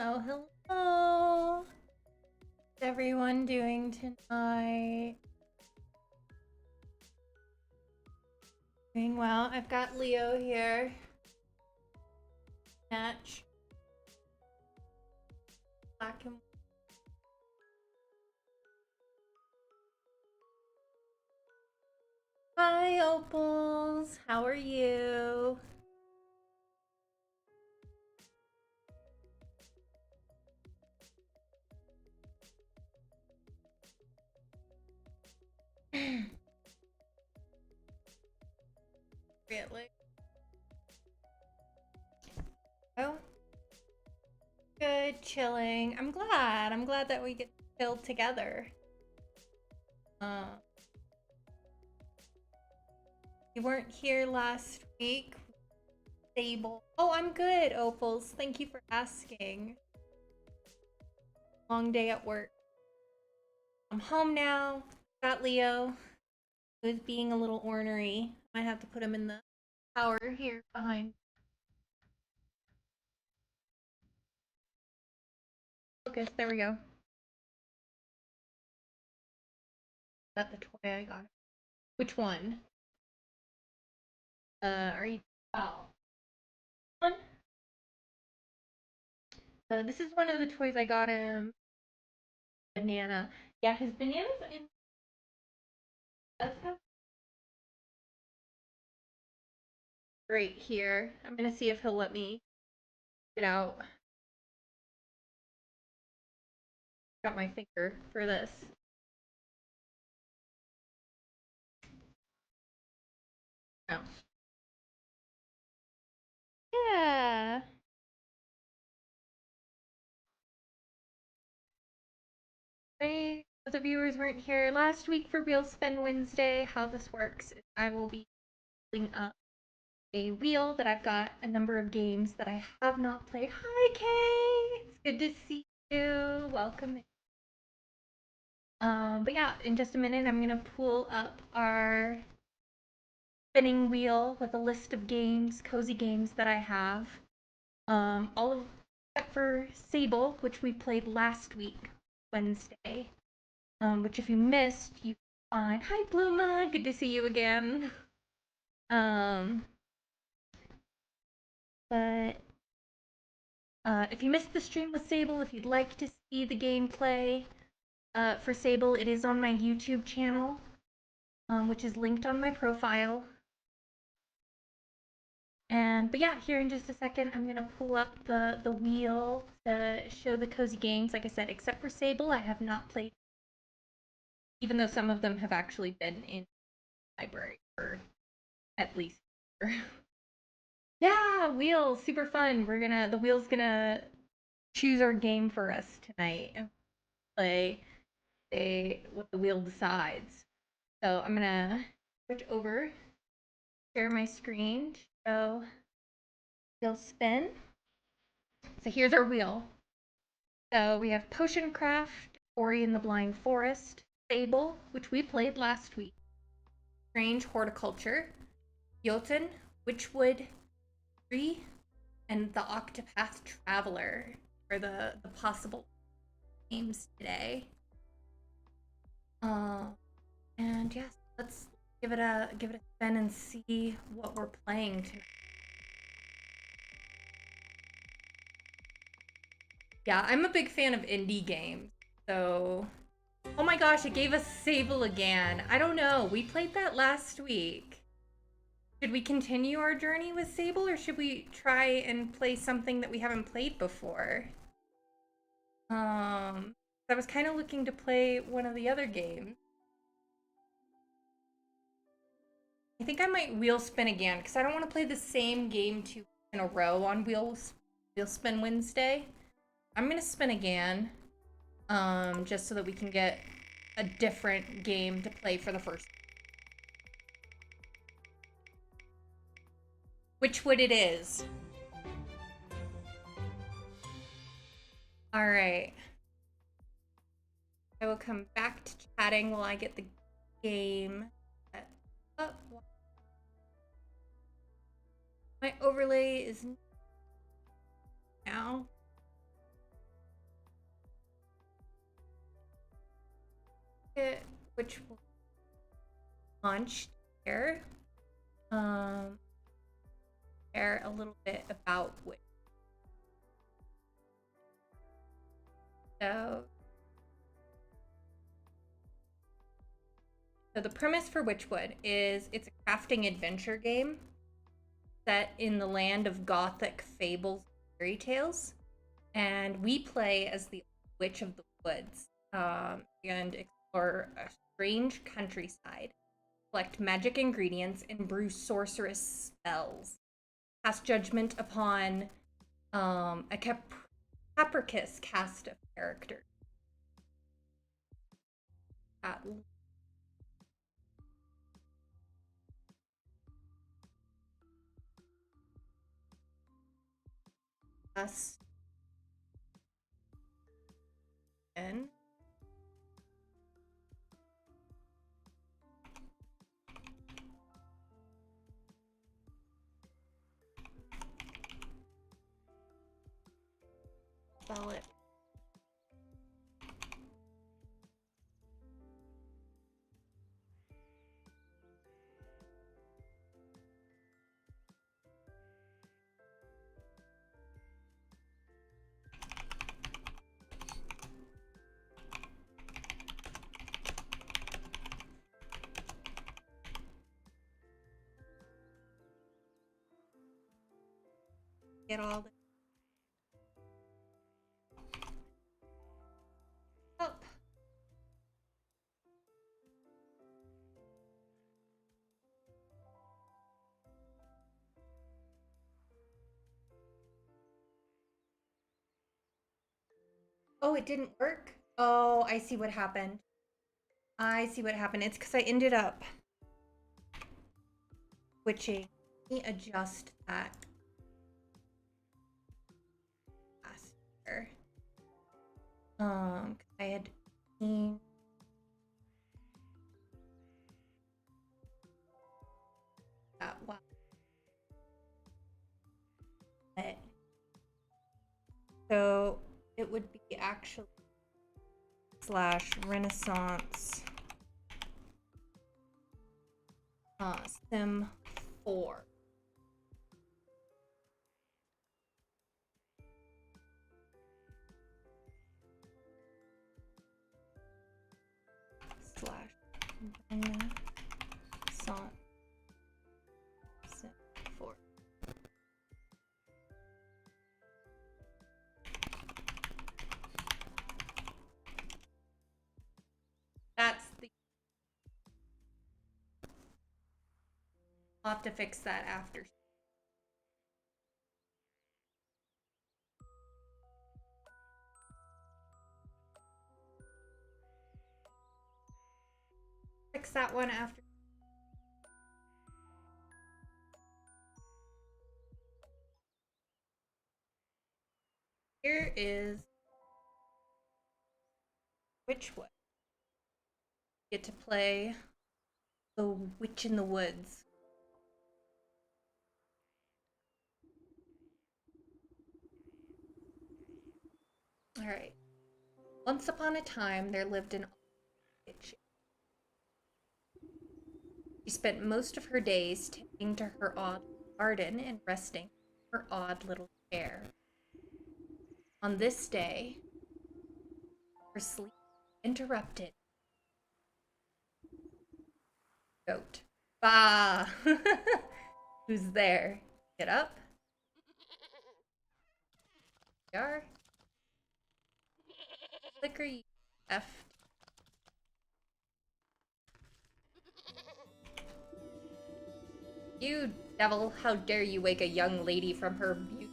Hello. How's everyone doing tonight? Doing well. I've got Leo here. Natch. Black and Hi, Opals. How are you? Really? Oh, good. Chilling. I'm glad. I'm glad that we get to chill together. Uh, you weren't here last week. Stable. Oh, I'm good, Opals. Thank you for asking. Long day at work. I'm home now. Got Leo, who's being a little ornery. Might have to put him in the tower here behind. Focus. There we go. That's the toy I got. Which one? Are you? Oh, one. This is one of the toys I got him. Banana. Yeah, his banana's in. That's right here. I'm gonna see if he'll let me get out. Got my finger for this. Oh. Yeah. Hey, the viewers weren't here last week for Real Spin Wednesday. How this works is I will be pulling up a wheel that I've got a number of games that I have not played. Hi, Kay! It's good to see you. Welcome. But yeah, in just a minute, I'm gonna pull up our spinning wheel with a list of games, cozy games that I have. All of except for Sable, which we played last week, Wednesday. Which if you missed, you can find. Hi, Bluma. Good to see you again. Um, but if you missed the stream with Sable, if you'd like to see the gameplay for Sable, it is on my YouTube channel, which is linked on my profile. But yeah, here in just a second, I'm gonna pull up the wheel to show the cozy games. Like I said, except for Sable, I have not played, even though some of them have actually been in the library for at least. Yeah, wheel, super fun. The wheel's gonna choose our game for us tonight. Play what the wheel decides. So I'm gonna switch over, share my screen, show wheel spin. So here's our wheel. So we have Potion Craft, Ori and the Blind Forest, Fable, which we played last week, Strange Horticulture, Jotun, Wytchwood, Tree, and the Octopath Traveler are the possible games today. And yes, let's give it a spin and see what we're playing tonight. Yeah, I'm a big fan of indie games. So, oh my gosh, it gave us Sable again. I don't know. We played that last week. Should we continue our journey with Sable, or should we try and play something that we haven't played before? I was kind of looking to play one of the other games. I think I might wheel spin again because I don't want to play the same game 2 in a row on wheel spin Wednesday. I'm gonna spin again, just so that we can get a different game to play for the first. Wytchwood it is. All right. I will come back to chatting while I get the game up. My overlay is now. which will launch here. Share a little bit about Wytchwood. So the premise for Wytchwood is it's a crafting adventure game set in the land of gothic fables and fairy tales. And we play as the Witch of the Woods and explore a strange countryside, collect magic ingredients, and brew sorceress spells. Cast judgment upon a capricious cast of characters. Us in spell it. Get all the up. Oh, it didn't work? Oh, I see what happened. It's because I ended up switching. Let me adjust that faster. I had seen that well. So it would be actually /Renaissance Sim 4. /Renaissance Sim 4. That's the. I'll have to fix that after. Fix that one after. Here is Wytchwood. Get to play the Witch in the Woods. All right. Once upon a time, there lived an witch. She spent most of her days tending to her odd garden and resting in her odd little chair. On this day, her sleep interrupted. Goat. Bah! Who's there? Get up. Yar. Clicker, you F. You devil, how dare you wake a young lady from her beauty.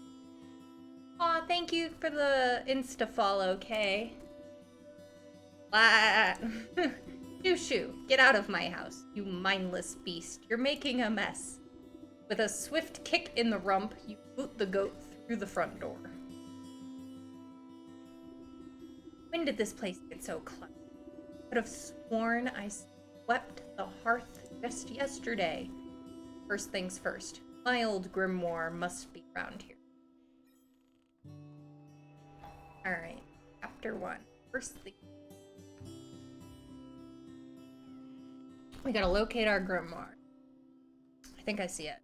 Aw, thank you for the insta-follow, Kay. Shoo, get out of my house, you mindless beast. You're making a mess. With a swift kick in the rump, you boot the goat through the front door. When did this place get so cluttered? I could have sworn I swept the hearth just yesterday. First things first, my old grimoire must be around here. Alright, chapter 1. First thing. We gotta locate our grimoire. I think I see it.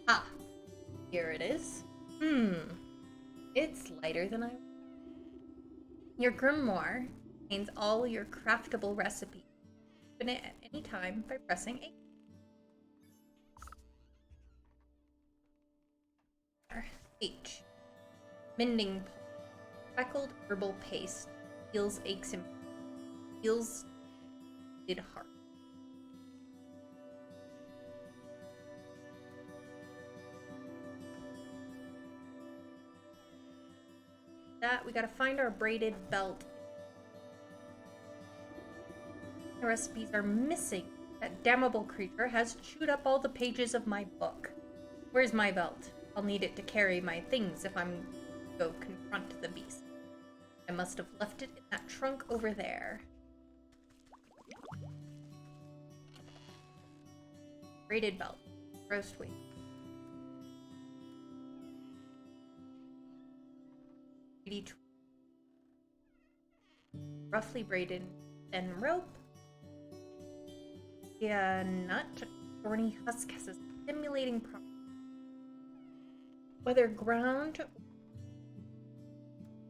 Ah, here it is. It's lighter than I... Your grimoire contains all your craftable recipes. Open it at any time by pressing A. H. Mending pulp. Speckled herbal paste. Heals aches and heals did heart. That we gotta find our braided belt. The recipes are missing. That damnable creature has chewed up all the pages of my book. Where's my belt? I'll need it to carry my things if I'm to go confront the beast. I must have left it in that trunk over there. Braided belt. Roast wheat. Roughly braided and rope. Yeah, nut. Thorny husk has a stimulating property. Whether ground or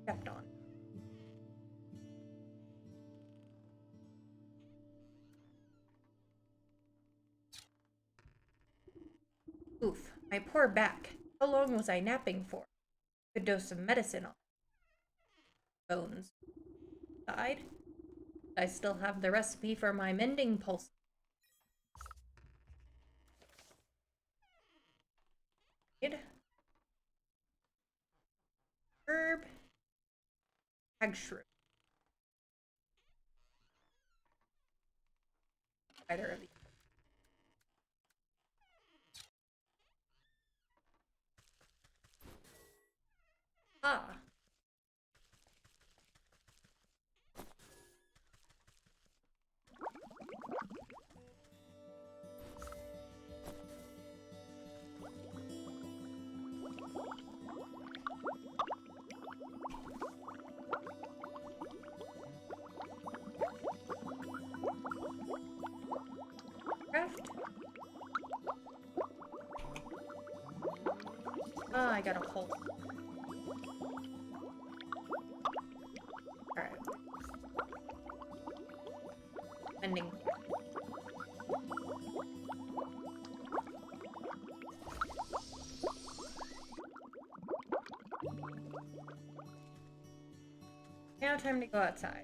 stepped on. Oof, my poor back. How long was I napping for? A dose of medicine on bones. Side. I still have the recipe for my mending pulse. Herb. Hag shrew. Either of these. Ah. Craft. Ah, I got a hole. Alright. Mending. Now time to go outside.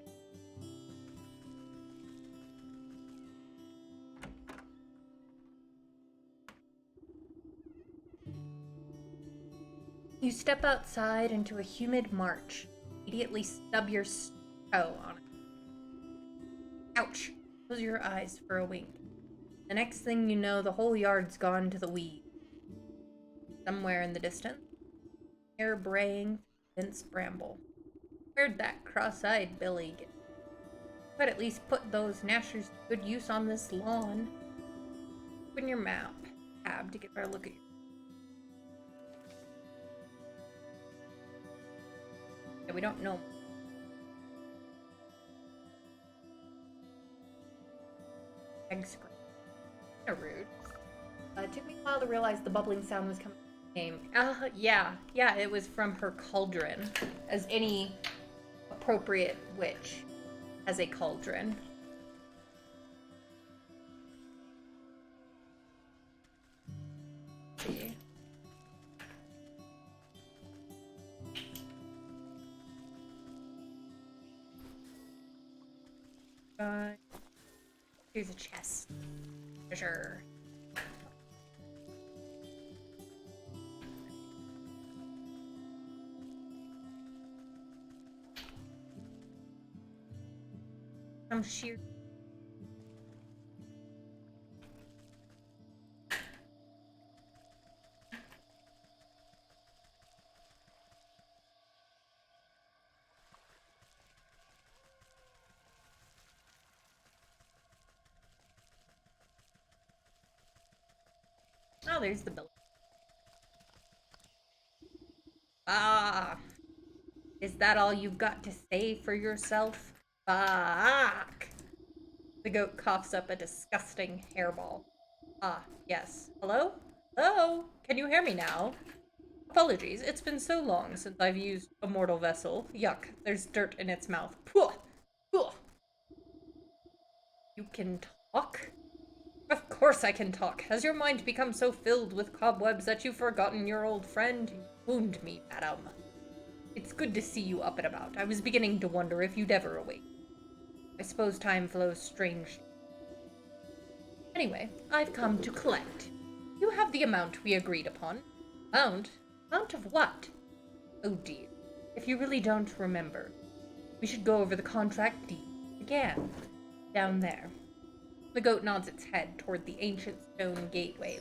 You step outside into a humid march. Immediately stub your toe on it. Ouch! Close your eyes for a wink. The next thing you know, the whole yard's gone to the weed. Somewhere in the distance, air braying, dense bramble. Where'd that cross-eyed Billy get? But at least put those gnashers to good use on this lawn. Open your map tab to get a better look at you. Yeah, we don't know. Egg scream. Kinda rude. It took me a while to realize the bubbling sound was coming from the game. Yeah, it was from her cauldron. As any appropriate witch has a cauldron. Let's see. Here's a chest. Treasure. Some sheer. Oh, there's the bill. Ah, Is that all you've got to say for yourself? Fuck! The goat coughs up a disgusting hairball. Ah, yes. Hello? Hello? Can you hear me now? Apologies, it's been so long since I've used a mortal vessel. Yuck, there's dirt in its mouth. Pwah! Pwah! You can talk? Of course I can talk. Has your mind become so filled with cobwebs that you've forgotten your old friend? You wound me, madam. It's good to see you up and about. I was beginning to wonder if you'd ever awake. I suppose time flows strangely. Anyway, I've come to collect. You have the amount we agreed upon. Amount? Amount of what? Oh dear. If you really don't remember, we should go over the contract deed again. Down there. The goat nods its head toward the ancient stone gateway.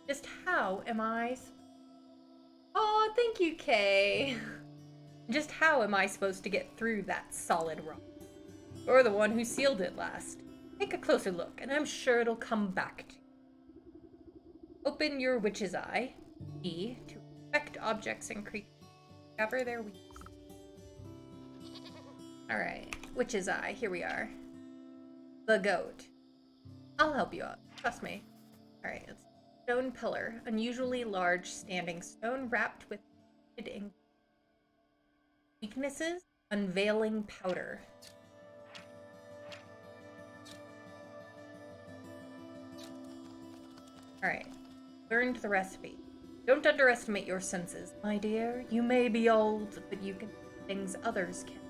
Just how am I... Oh, thank you, Kay. Just how am I supposed to get through that solid rock? You're the one who sealed it last. Take a closer look, and I'm sure it'll come back to you. Open your witch's eye. E to inspect objects and creatures. Discover their weaknesses. Alright, witch's eye. Here we are. The goat. I'll help you out. Trust me. Alright, it's stone pillar. Unusually large standing stone wrapped with ink. Weaknesses? Unveiling powder. Alright. Learned the recipe. Don't underestimate your senses, my dear. You may be old, but you can do things others can.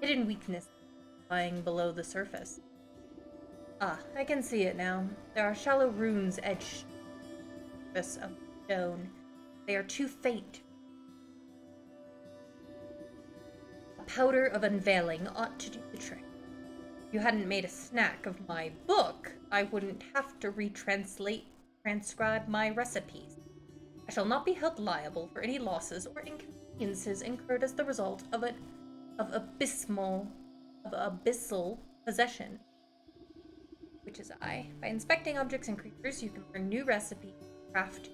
Hidden weakness lying below the surface. Ah, I can see it now. There are shallow runes etched on the surface of the stone. They are too faint. A powder of unveiling ought to do the trick. If you hadn't made a snack of my book, I wouldn't have to transcribe my recipes. I shall not be held liable for any losses or inconveniences incurred as the result of abyssal possession. Which is I. By inspecting objects and creatures, you can learn new recipes and craft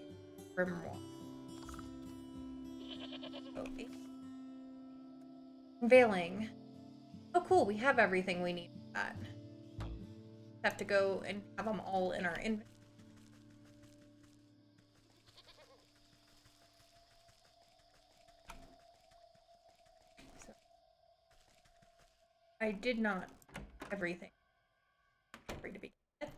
grimoire. Okay. Unveiling. Oh cool, we have everything we need for that. Have to go and have them all in our inventory. So, I did not everything free to begin with.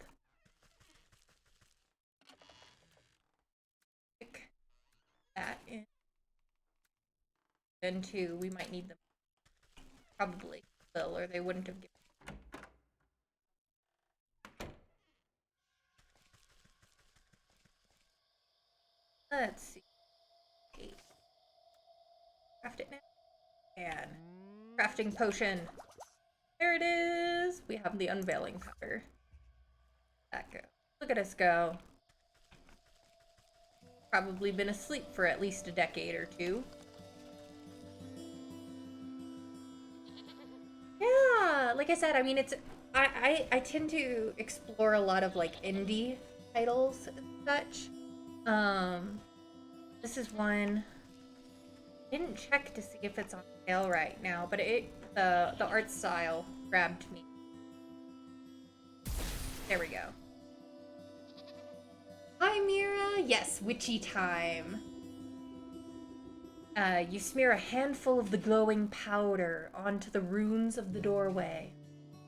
Pick that in. Then too, we might need them. Probably will, or they wouldn't have given. Let's see. 8. Craft it now. And crafting potion. There it is. We have the unveiling powder. That go. Look at us go. Probably been asleep for at least a decade or two. Yeah, like I said, I mean, it's I tend to explore a lot of like indie titles and such. This is one. I didn't check to see if it's on sale right now, but the art style grabbed me. There we go. Hi, Mira. Yes, witchy time. You smear a handful of the glowing powder onto the runes of the doorway.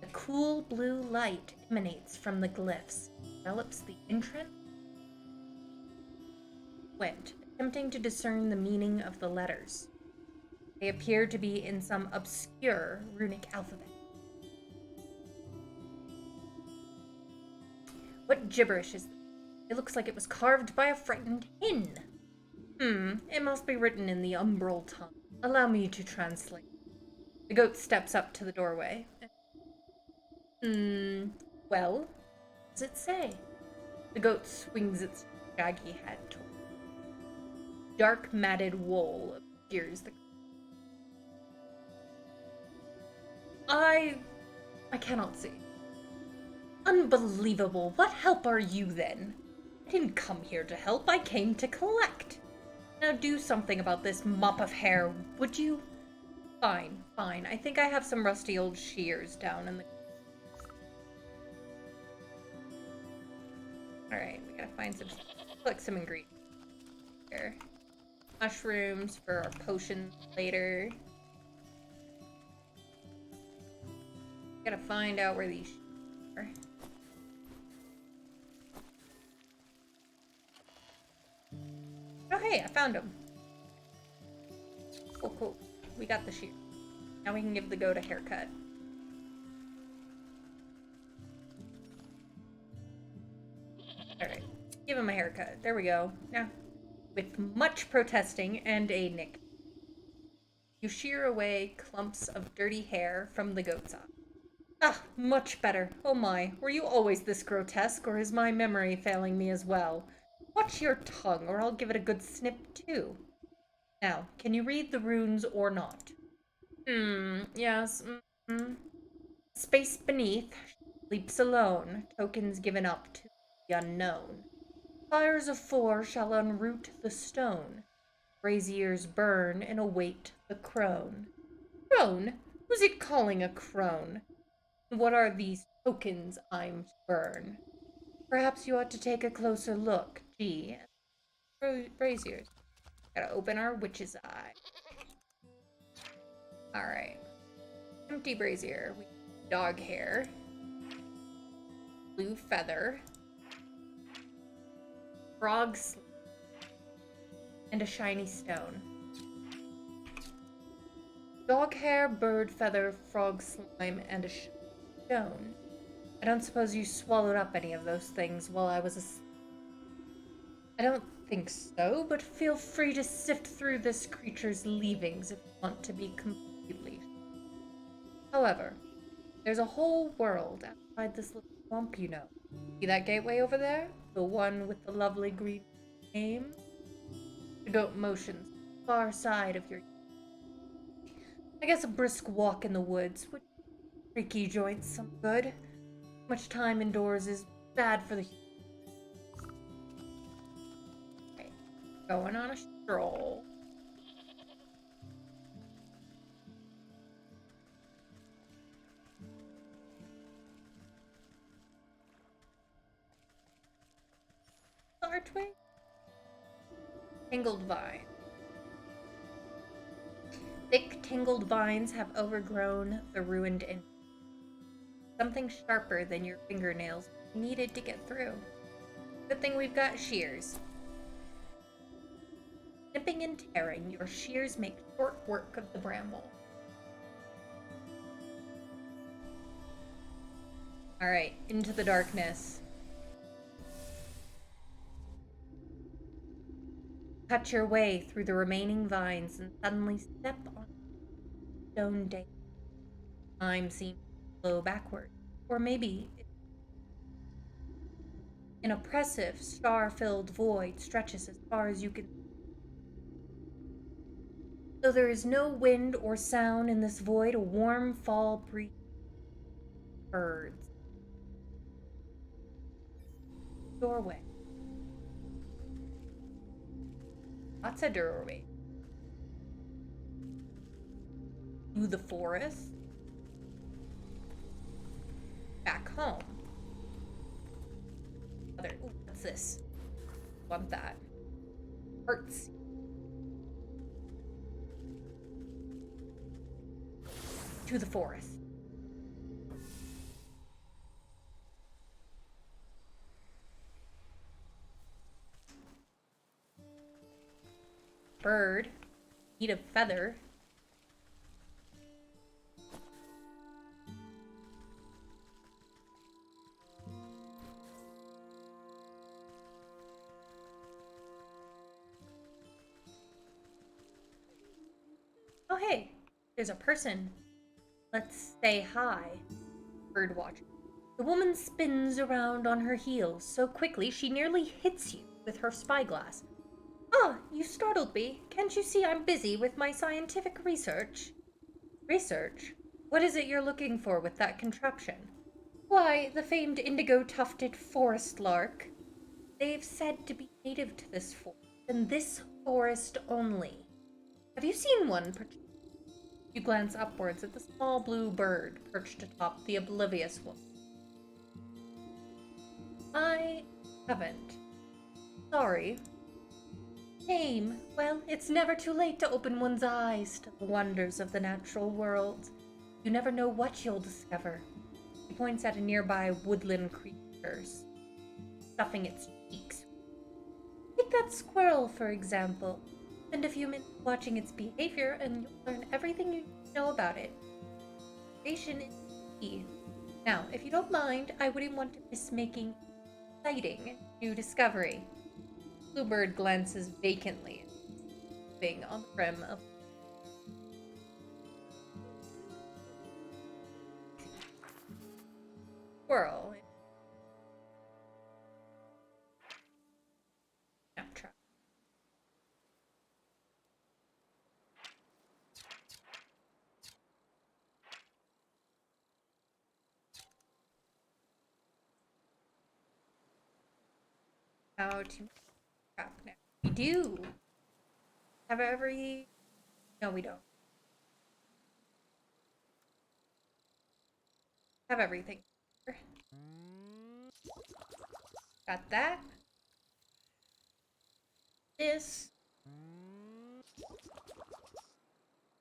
A cool blue light emanates from the glyphs, envelops the entrance. Went, attempting to discern the meaning of the letters. They appear to be in some obscure runic alphabet. What gibberish is this? It looks like it was carved by a frightened hen. It must be written in the umbral tongue. Allow me to translate. The goat steps up to the doorway. Well, what does it say? The goat swings its shaggy head toward. Dark matted wool obscures the... I cannot see. Unbelievable. What help are you then? I didn't come here to help, I came to collect. Now do something about this mop of hair, would you? Fine, fine. I think I have some rusty old shears down in the... Alright, we gotta find some... Collect some ingredients here. Mushrooms for our potions later. Gotta find out where these are. Oh hey, I found them. Cool, cool. We got the shear. Now we can give the goat a haircut. Alright, give him a haircut. There we go. Now, with much protesting and a nick, you shear away clumps of dirty hair from the goat's eye. Ah, much better. Oh my, were you always this grotesque, or is my memory failing me as well? Watch your tongue, or I'll give it a good snip too. Now, can you read the runes or not? Yes. Space beneath sleeps alone, tokens given up to the unknown. Fires of 4 shall unroot the stone. Braziers burn and await the crone. Crone? Who's it calling a crone? What are these tokens I'm to burn? Perhaps you ought to take a closer look. Gee, braziers. Gotta open our witch's eye. Alright. Empty brazier. We dog hair. Blue feather. Frog slime. And a shiny stone. Dog hair, bird feather, frog slime, and a stone. I don't suppose you swallowed up any of those things while I was asleep. I don't think so, but feel free to sift through this creature's leavings if you want to be completely sure. However, there's a whole world outside this little swamp, you know. See that gateway over there? The one with the lovely green name? The goat motions far side of your... I guess a brisk walk in the woods would creaky joints some good. Too much time indoors is bad for the... Okay, going on a stroll. Archway? Tangled vine. Thick, tangled vines have overgrown the ruined end. Something sharper than your fingernails needed to get through. Good thing we've got shears. Nipping and tearing, your shears make short work of the bramble. Alright, into the darkness. Cut your way through the remaining vines and suddenly step on a stone day. Time seems to flow backward, or maybe an oppressive, star-filled void stretches as far as you can. Though there is no wind or sound in this void, a warm fall breeze. Birds. Doorway. Lots of doorway. To the forest. Back home. Ooh, what's this? Want that. Hearts. To the forest. Bird. Need a feather. Oh hey, there's a person. Let's say hi. Birdwatcher. The woman spins around on her heels so quickly she nearly hits you with her spyglass. Ah, you startled me. Can't you see I'm busy with my scientific research? Research? What is it you're looking for with that contraption? Why, the famed indigo-tufted forest lark. They've said to be native to this forest, and this forest only. Have you seen one? You glance upwards at the small blue bird perched atop the oblivious woman. I haven't. Sorry. Shame. Well, it's never too late to open one's eyes to the wonders of the natural world. You never know what you'll discover. He points at a nearby woodland creature, stuffing its cheeks. Take that squirrel, for example. Spend a few minutes watching its behavior, and you'll learn everything you need to know about it. Observation is key. Now, if you don't mind, I wouldn't want to miss making exciting new discovery. Bluebird glances vacantly, moving on the rim of squirrel. Snapshot. How to trap now? We do. Have every. No, we don't. Have everything. Got that. This.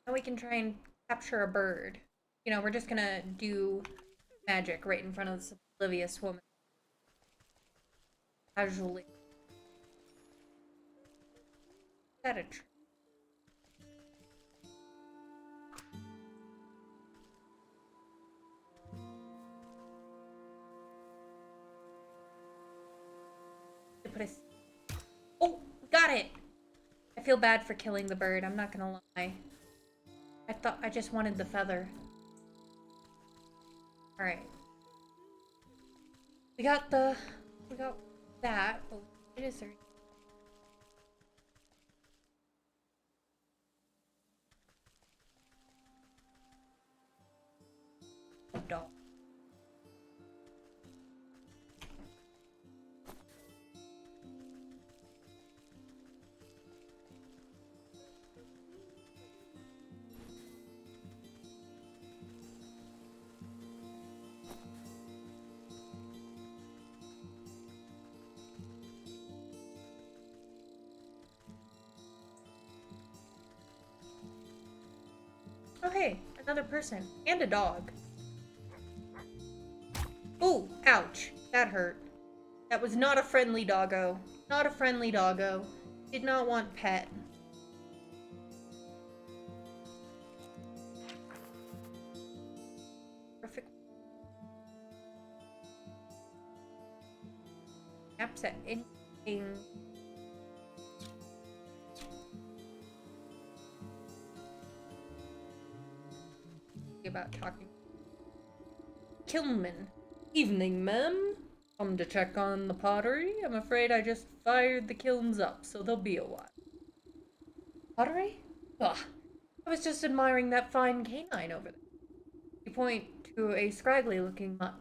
Now we can try and capture a bird. You know, we're just gonna do magic right in front of this oblivious woman. Casually. Is that a tree? Put a. Oh, we got it! I feel bad for killing the bird, I'm not gonna lie. I thought I just wanted the feather. Alright. We got that. Oh, it is there. Dog. Oh hey, another person. And a dog. Oh, ouch. That hurt. That was not a friendly doggo. Not a friendly doggo. Did not want pet. Perfect. Snaps at anything. About talking. Kilman. Evening, ma'am. Come to check on the pottery. I'm afraid I just fired the kilns up, so there'll be a while. Pottery? Ugh. I was just admiring that fine canine over there. You point to a scraggly-looking mutt.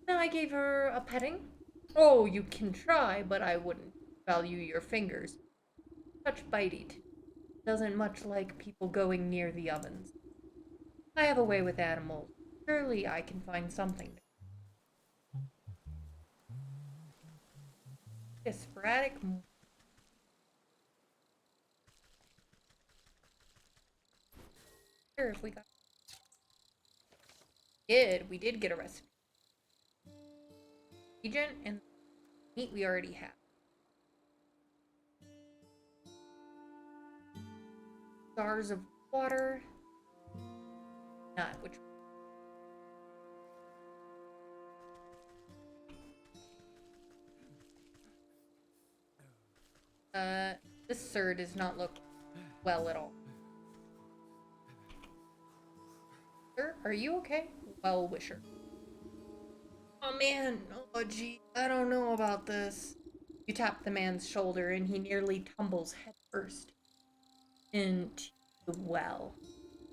Now I gave her a petting. Oh, you can try, but I wouldn't value your fingers. Such bitey. Doesn't much like people going near the ovens. I have a way with animals. Surely I can find something. A sporadic. Sure, if we got. We did get a recipe. Agent and meat we already have. Jars of water. Not which. This sir does not look well at all. Sir, are you okay? Well wisher. Oh man, oh gee, I don't know about this. You tap the man's shoulder and he nearly tumbles headfirst into the well.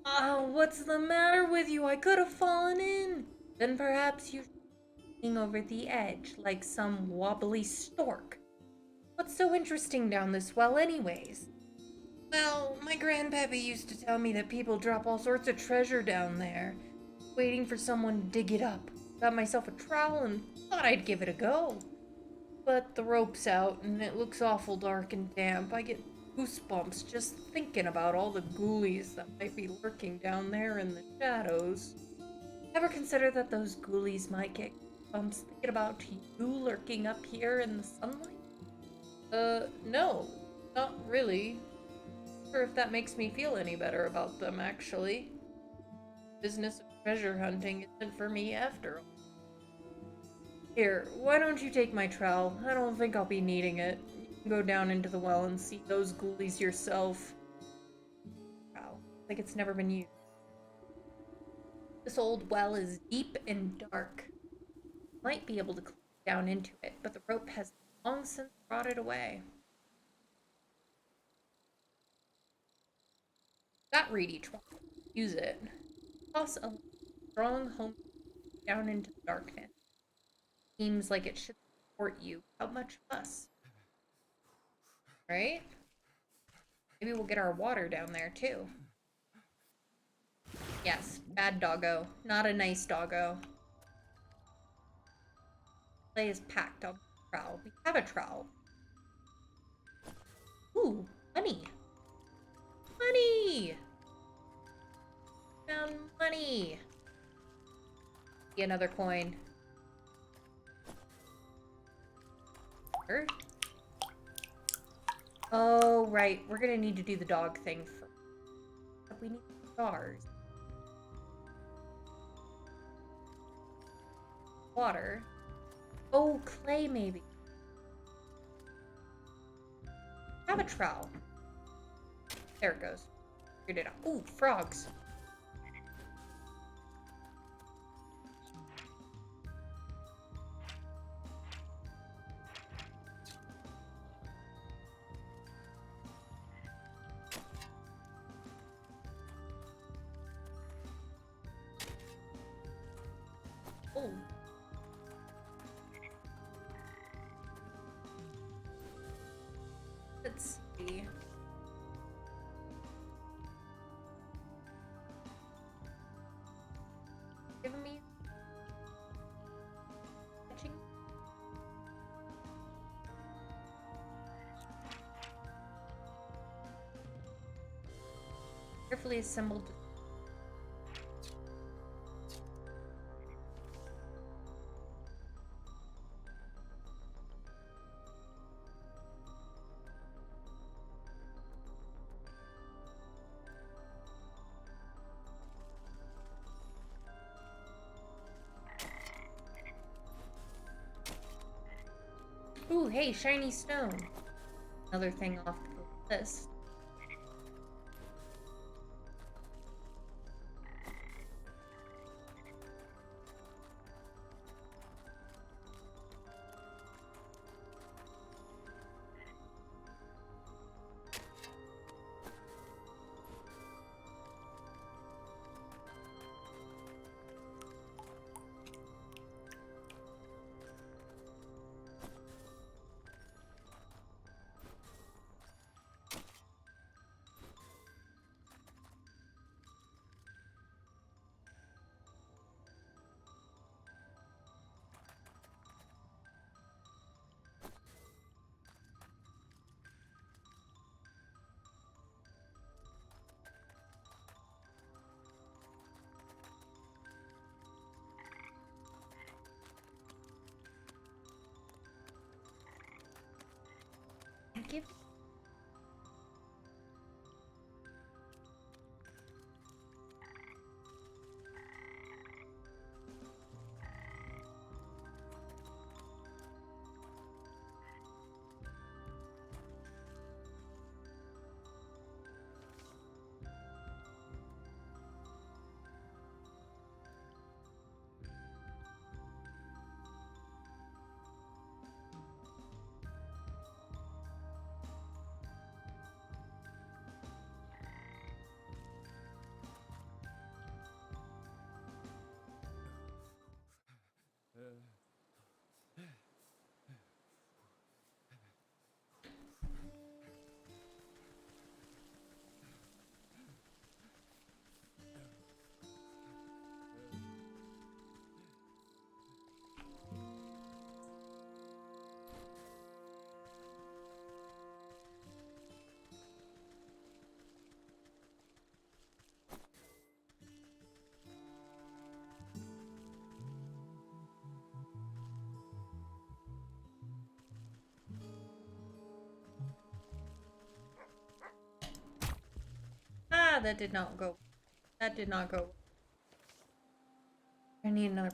Oh, what's the matter with you? I could have fallen in. Then perhaps you leaning over the edge like some wobbly stork. What's so interesting down this well, anyways? Well, my grandpappy used to tell me that people drop all sorts of treasure down there, waiting for someone to dig it up. Got myself a trowel and thought I'd give it a go. But the rope's out and it looks awful dark and damp. I get goosebumps just thinking about all the ghoulies that might be lurking down there in the shadows. Ever consider that those ghoulies might get goosebumps thinking about you lurking up here in the sunlight? No, not really. Not sure if that makes me feel any better about them, actually. Business of treasure hunting isn't for me after all. Here, why don't you take my trowel? I don't think I'll be needing it. You can go down into the well and see those ghoulies yourself. Trowel. Like it's never been used. This old well is deep and dark. Might be able to climb down into it, but the rope has long since rotted away. Got reedy trowel. Use it. Toss a strong home down into the darkness. Seems like it should support you without much fuss. Right? Maybe we'll get our water down there too. Yes, bad doggo. Not a nice doggo. Clay is packed on the trowel. We have a trowel. Ooh, money. Money! Found money. Get another coin. Oh, right. We're gonna need to do the dog thing first. But we need stars. Water. Oh, clay maybe. Have a trowel. There it goes. Figured it out. Ooh, frogs. Oh. Let's see. Give me fetching. Carefully assembled. Ooh, hey, shiny stone. Another thing off the list. Give Yeah, that did not go. That did not go. I need another.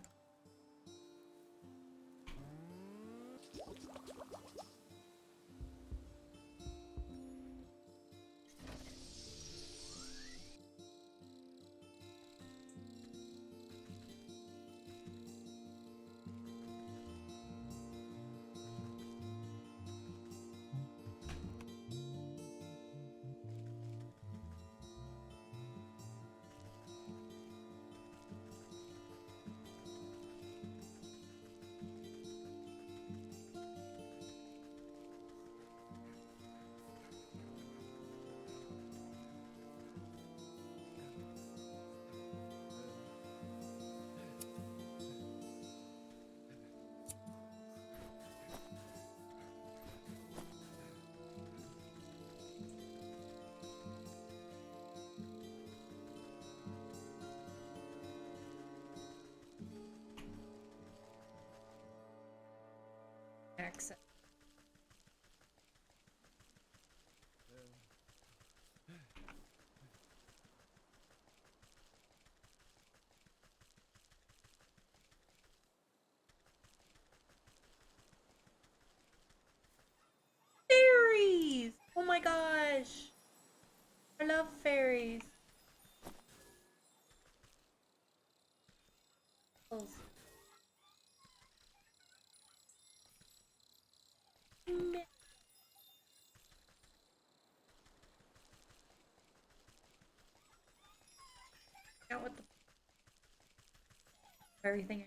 Access. Fairies! Oh my gosh! I love fairies. Out with the everything.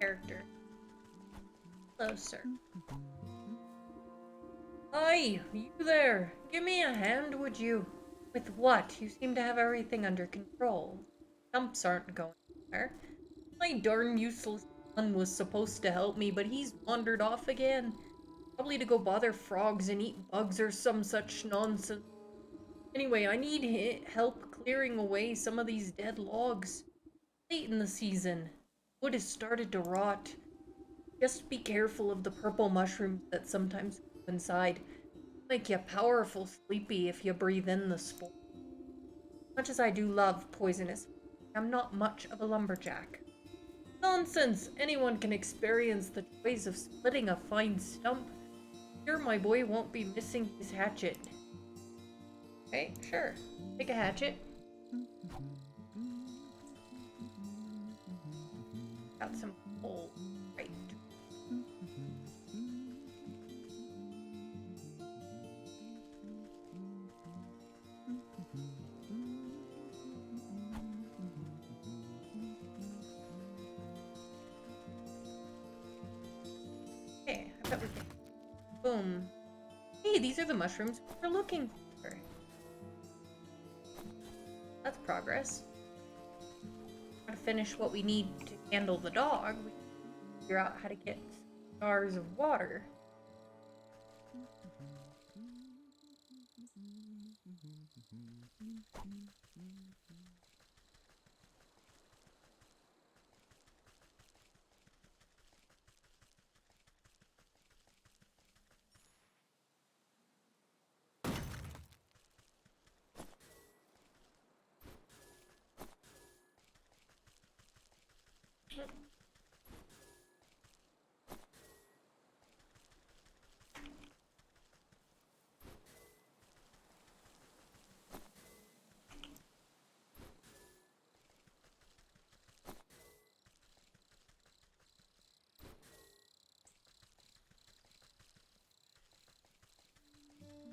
Character. Hello, sir. Hi, you there. Give me a hand, would you? With what? You seem to have everything under control. Stumps aren't going anywhere. My darn useless son was supposed to help me, but he's wandered off again. Probably to go bother frogs and eat bugs or some such nonsense. Anyway, I need help clearing away some of these dead logs. Late in the season. Wood has started to rot. Just be careful of the purple mushrooms that sometimes go inside. Make you powerful sleepy if you breathe in the spore. Much as I do love poisonous, I'm not much of a lumberjack. Nonsense! Anyone can experience the joys of splitting a fine stump. Sure, my boy won't be missing his hatchet. Okay, sure. Take a hatchet. Got some coal. Right. Okay, I bet we can. Boom. Hey, these are the mushrooms we're looking for. That's progress. To finish what we need to handle the dog, we figure out how to get jars of water.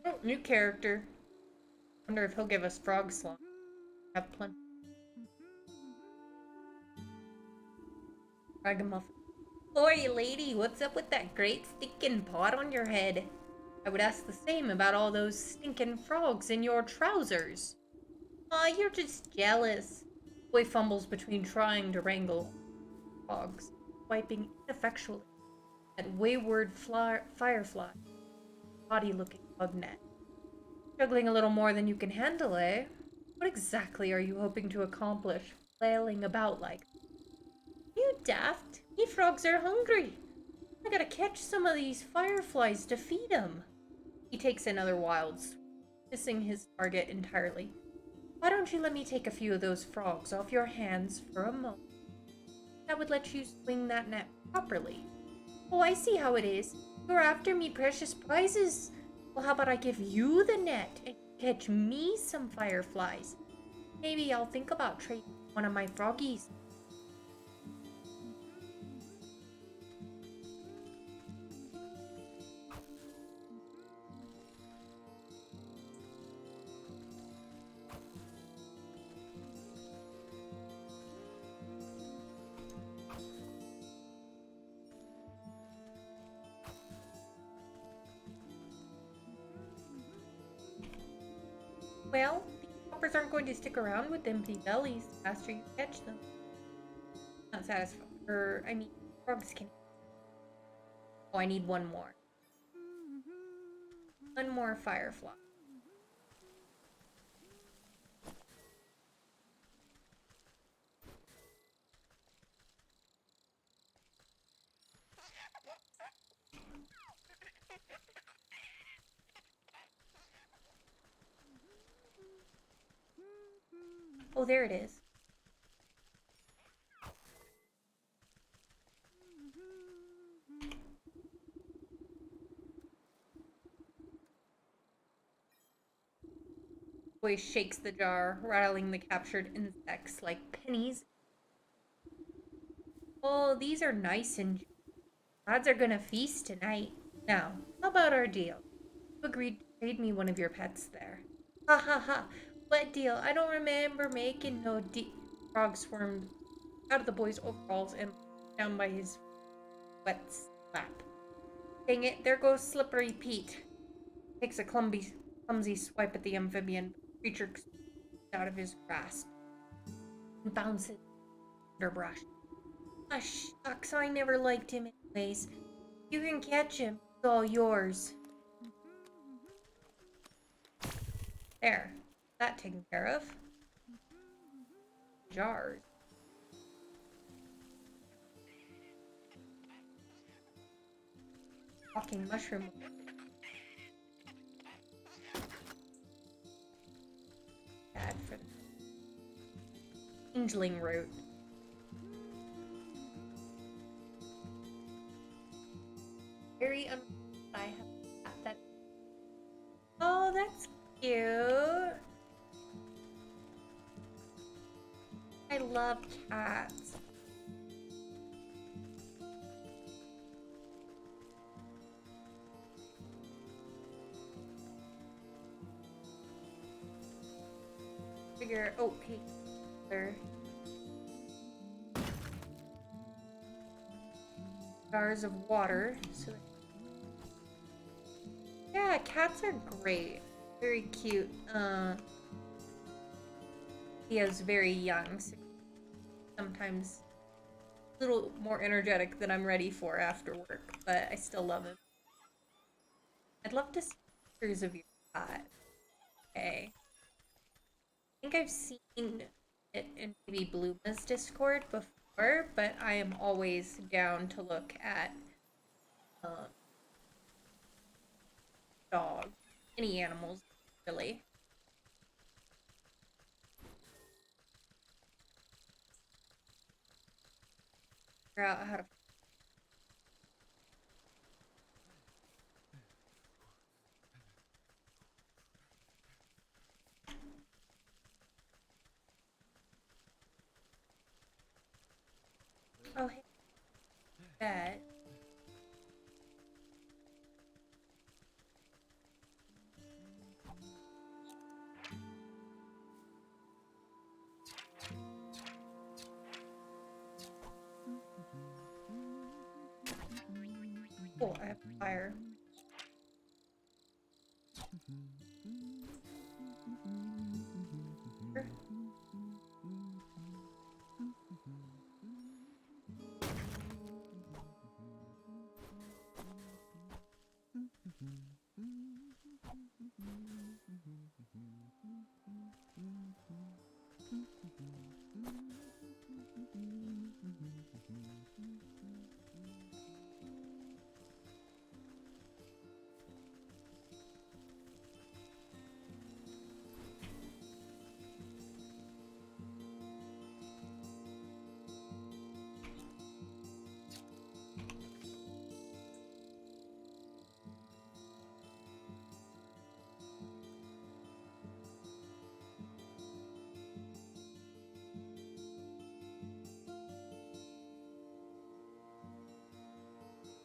Oh, new character. Wonder if he'll give us frog slime. Have plenty. Ragamuffin. Oi, lady, what's up with that great stinking pot on your head? I would ask the same about all those stinking frogs in your trousers. Aw, you're just jealous. Boy fumbles between trying to wrangle frogs, wiping ineffectually at wayward firefly, body-looking bug net. Juggling a little more than you can handle, eh? What exactly are you hoping to accomplish, flailing about like? You daft. Me frogs are hungry. I gotta catch some of these fireflies to feed them. He takes another wild swing, missing his target entirely. Why don't you let me take a few of those frogs off your hands for a moment? That would let you swing that net properly. Oh, I see how it is. You're after me precious prizes. Well, how about I give you the net and catch me some fireflies? Maybe I'll think about trading one of my froggies. Well, the hoppers aren't going to stick around with empty bellies after you catch them. Not satisfied. Frogs can. Oh, I need one more. One more firefly. Oh, there it is. Boy shakes the jar, rattling the captured insects like pennies. Oh, these are nice and odds are gonna feast tonight. Now, how about our deal? You agreed to trade me one of your pets there. Ha ha ha. What deal? I don't remember making no deal. Frog swarmed out of the boy's overalls and down by his wet lap. Dang it, there goes Slippery Pete. Takes a clumsy swipe at the amphibian. Creature out of his grasp and bounces underbrush. Ah, shucks, I never liked him anyways. You can catch him. It's all yours. There. That taken care of. Jars. Walking mushroom. Bad for the changeling root. Very I have that. Oh, that's cute. I love cats. Figure. Oh, hey. There. Jars of water. So. Yeah, cats are great. Very cute. He is very young, so sometimes a little more energetic than I'm ready for after work, but I still love him. I'd love to see pictures of your cat. Okay. I think I've seen it in maybe Blooma's Discord before, but I am always down to look at dogs, any animals, really. Figure out how to. Oh, hey, bet. Oh, I have fire.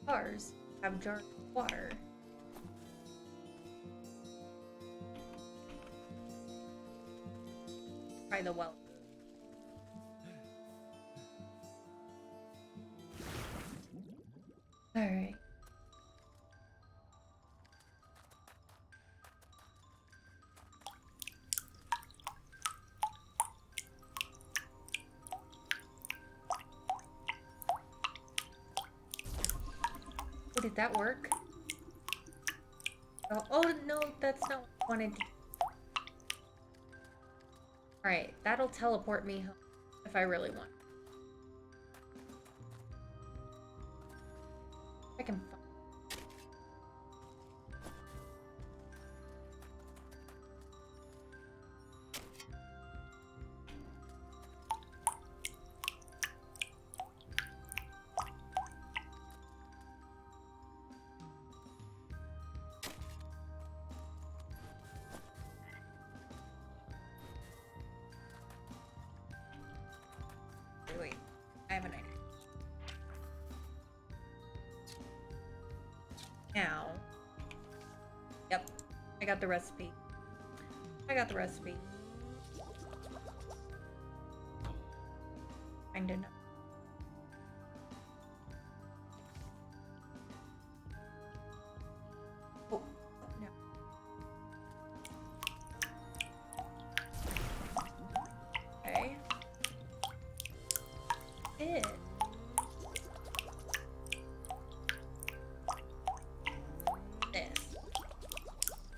Cars have jars of water. Try the well. Alright. Oh, did that work? Oh no, that's not what I wanted to do. Alright, that'll teleport me home if I really want. I can find. Wait, I have an idea. Now, yep, I got the recipe. Kind of know. Oh, no. Okay. It. This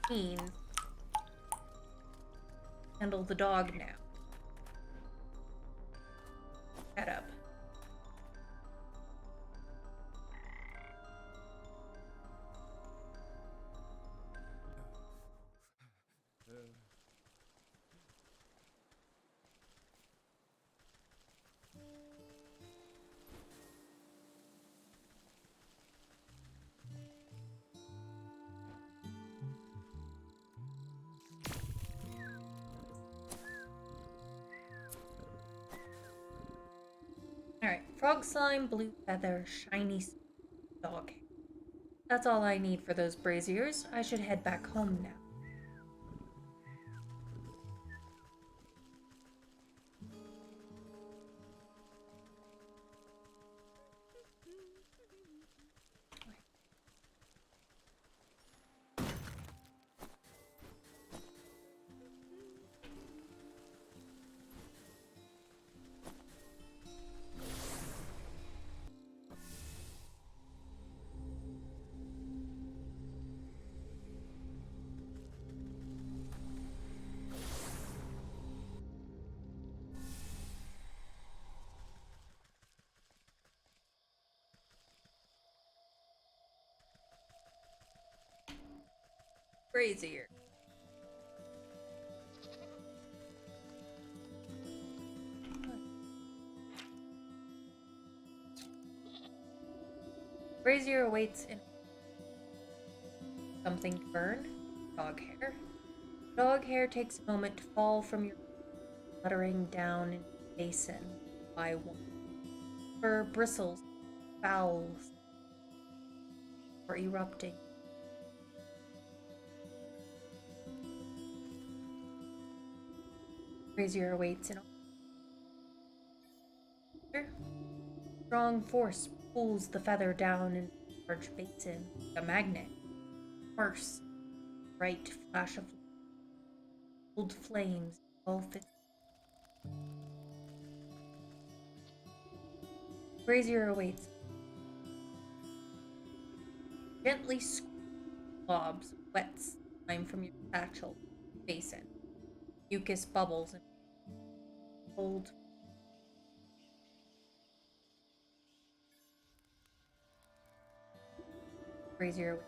means handle the dog now. Head up. Alright, frog slime, blue feather, shiny dog. That's all I need for those braziers. I should head back home now. Brazier. Brazier awaits in something to burn. Dog hair. Dog hair takes a moment to fall from your fluttering down in the basin by one. Fur bristles, fowls are erupting. Brazier awaits in a strong force pulls the feather down in a large basin, a magnet. Burst, bright flash of old flames engulf it. Brazier awaits. Gently globs wet slime from your satchel basin. Mucus bubbles and cold. Brazier awaits.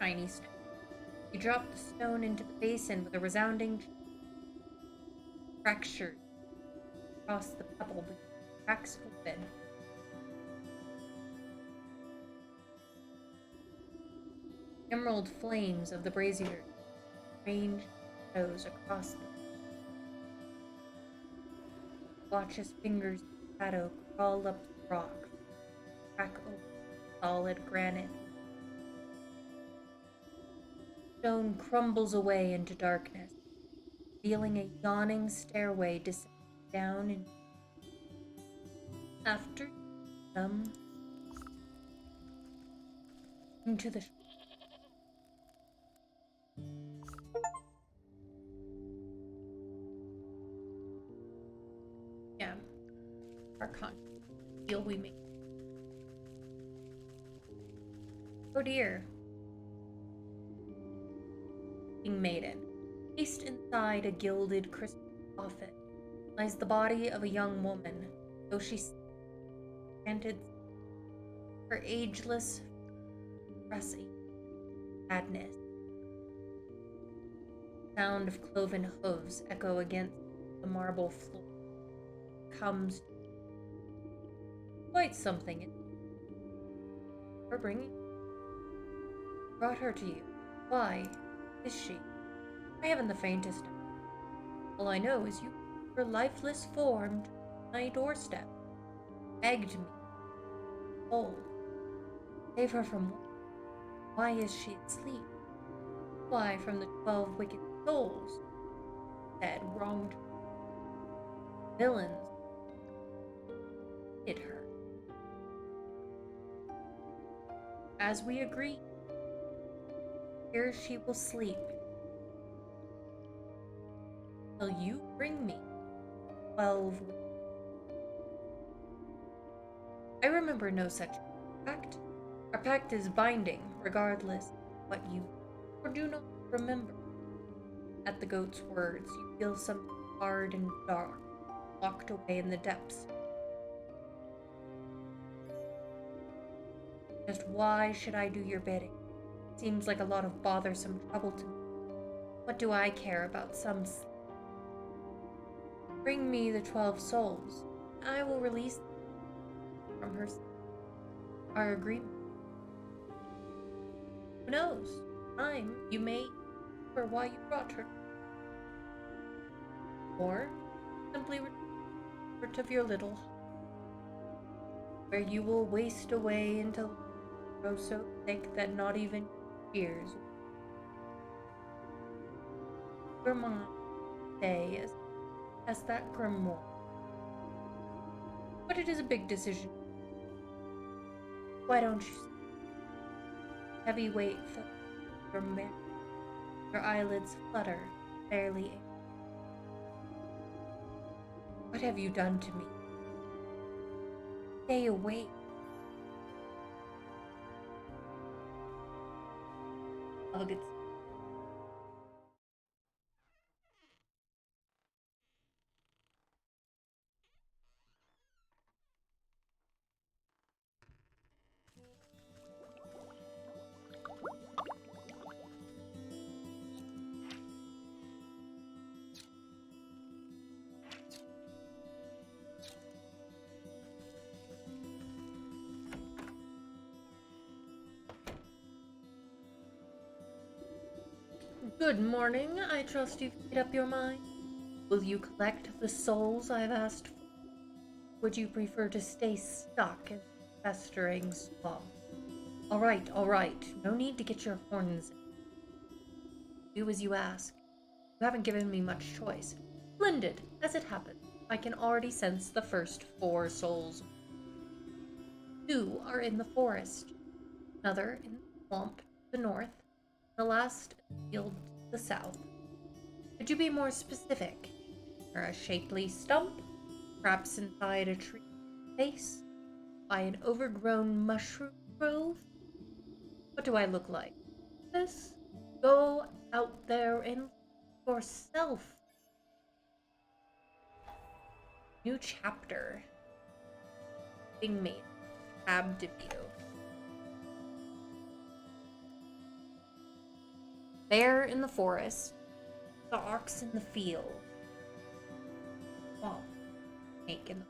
Tiny stone. You drop the stone into the basin with a resounding fracture across the pebble. Cracks open. Emerald flames of the brazier range shadows across the watch as fingers in shadow crawl up the rock, crack open. solid granite. Stone crumbles away into darkness, revealing a yawning stairway descending down after them into the yeah, our conscious deal we make. Oh dear. King Maiden. Placed inside a gilded crystal coffin lies the body of a young woman, though she chanted her ageless, pressing sadness. Sound of cloven hooves echo against the marble floor. Comes quite something. For bringing brought her to you. Why is she? I haven't the faintest. All I know is you, her lifeless form, my doorstep, begged me, told, save her from what? Why is she asleep? Why, from the 12 wicked souls that wronged her. Villains hit her. As we agreed, here she will sleep till you bring me 12. I remember no such pact. Our pact is binding, regardless of what you or do not remember. At the goat's words, you feel something hard and dark, locked away in the depths. Just why should I do your bidding? Seems like a lot of bothersome trouble to me. What do I care about some sleep? Bring me the 12 souls, and I will release them from her. Our agreement. Who knows? You may remember why you brought her. Or simply return of your little home, where you will waste away until you grow so thick that not even tears. Your mind stay as that grimoire. But it is a big decision. Why don't you? Heavy weight fills your mouth. Your eyelids flutter, barely. What have you done to me? Stay awake. Have a good. Good morning. I trust you've made up your mind. Will you collect the souls I've asked for? Would you prefer to stay stuck in the festering swamp? All right. No need to get your horns in. Do as you ask. You haven't given me much choice. Splendid. As it happens, I can already sense the first 4 souls. 2 are in the forest, another in the swamp to the north, the last in the field to the south. Could you be more specific? Or a shapely stump, perhaps inside a tree face, by an overgrown mushroom grove? What do I look like? This? Go out there and yourself. New chapter being made. Tab to view. Bear in the forest, the ox in the field. Well, snake in the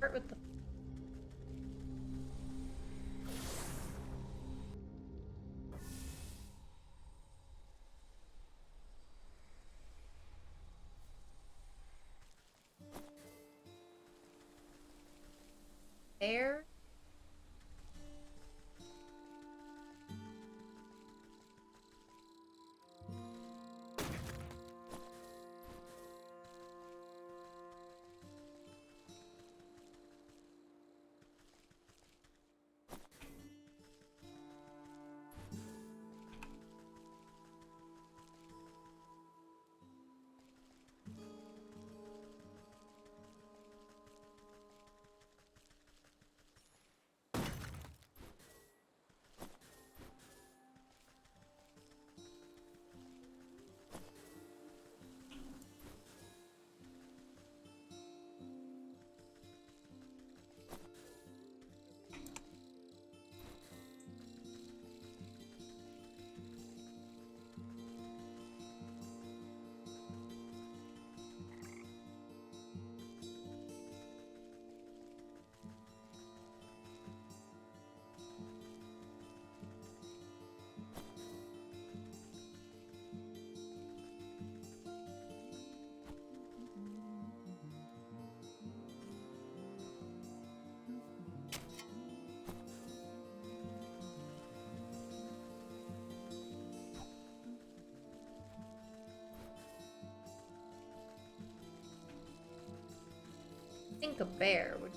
Start with the bear. I think a bear would.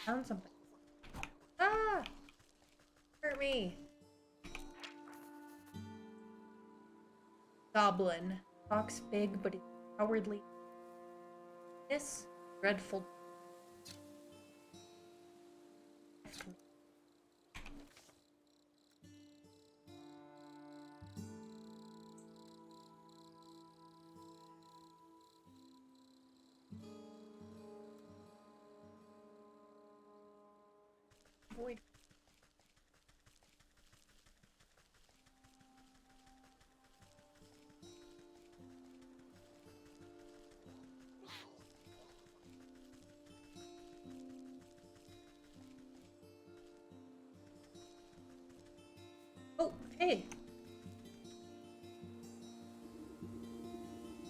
Found something. Ah! Hurt me. Goblin. Talks big, but is cowardly. This dreadful. Void. Oh, hey.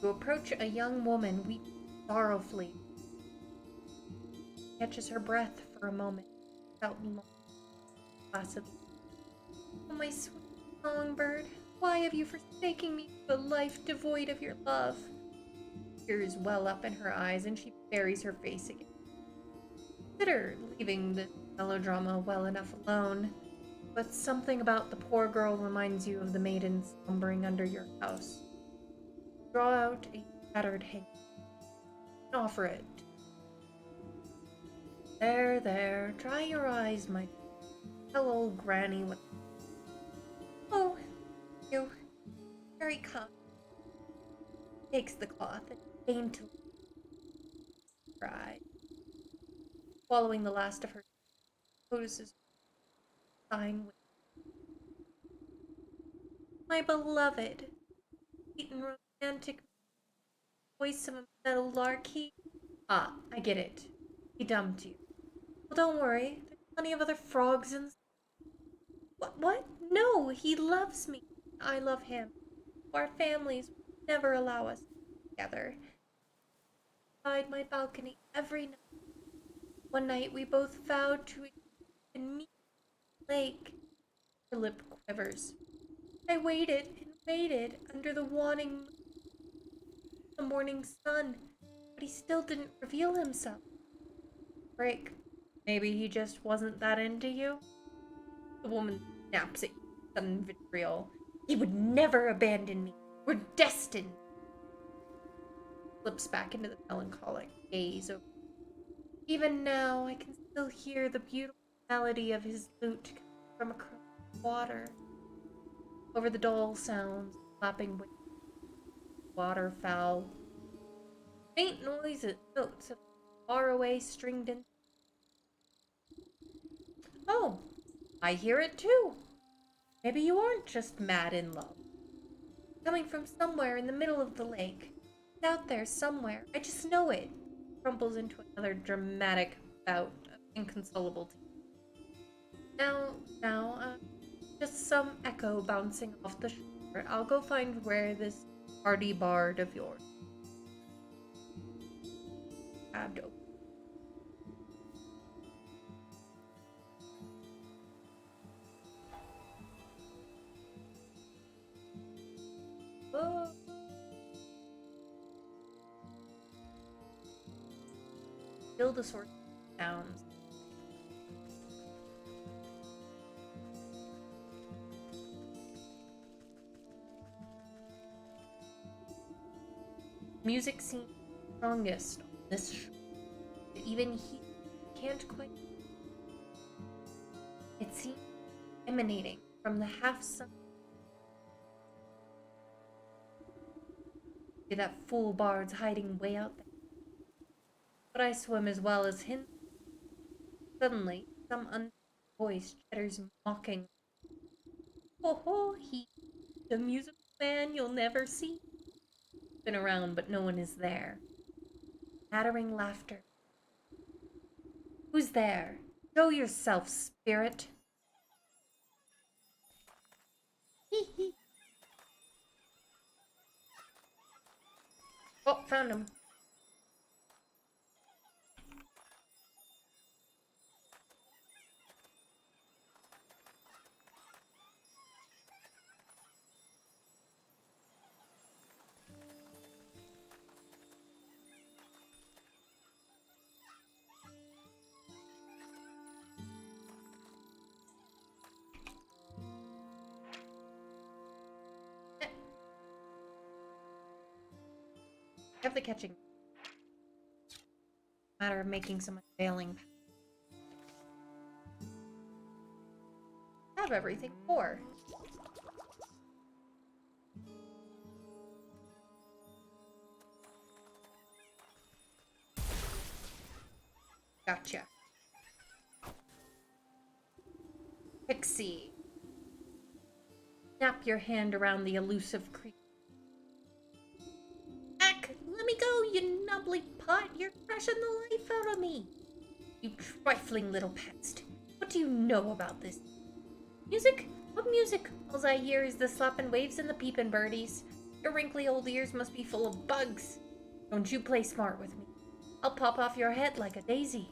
You approach a young woman weeping sorrowfully. Catches her breath for a moment without long, placidly. Oh, my sweet songbird, why have you forsaken me to a life devoid of your love? Tears well up in her eyes, and she buries her face again. Consider leaving this melodrama well enough alone, but something about the poor girl reminds you of the maiden slumbering under your house. Draw out a tattered hanky and offer it. There, there, dry your eyes, my dear. Tell old Granny what. Oh, you very kind. Takes the cloth and daintily cries. Swallowing the last of her, notices sighing with my beloved, sweet and romantic voice of a meadow lark. Ah, I get it. He dumped you. Well, don't worry. There's plenty of other frogs in. What? No, he loves me. I love him. Our families would never allow us together. Beside my balcony every night. One night we both vowed to meet in the lake. Her lip quivers. I waited and waited under the morning sun, but he still didn't reveal himself. Break. Maybe he just wasn't that into you? The woman snaps at you, sudden vitriol. He would never abandon me. We're destined. Slips back into the melancholic gaze over. Even now, I can still hear the beautiful melody of his lute from across the water. Over the dull sounds, lapping wind, waterfowl. Faint noises, notes of faraway stringed in. Oh, I hear it too. Maybe you aren't just mad in love. Coming from somewhere in the middle of the lake. It's out there somewhere. I just know it. Crumbles into another dramatic bout of inconsolable tears. Now, just some echo bouncing off the shore. I'll go find where this hardy bard of yours grabbed open. Oh. Still the sort of sounds. Music seems strongest on this shore. Even he can't quite. It seems emanating from the half-sun. That fool bard's hiding way out there. But I swim as well as him. Suddenly, some unseen voice chatters mocking. Ho ho, the musical man you'll never see. Been around, but no one is there. Nattering laughter. Who's there? Show yourself, spirit. Hee hee. Oh, found him. I have the catching. Matter of making some unveiling. Have everything for. Gotcha. Pixie. Snap your hand around the elusive creature. Ack! Let me go, you nubbly putt! You're crushing the life out of me! You trifling little pest. What do you know about this? Music? What music? All I hear is the slapping waves and the peeping birdies. Your wrinkly old ears must be full of bugs. Don't you play smart with me. I'll pop off your head like a daisy.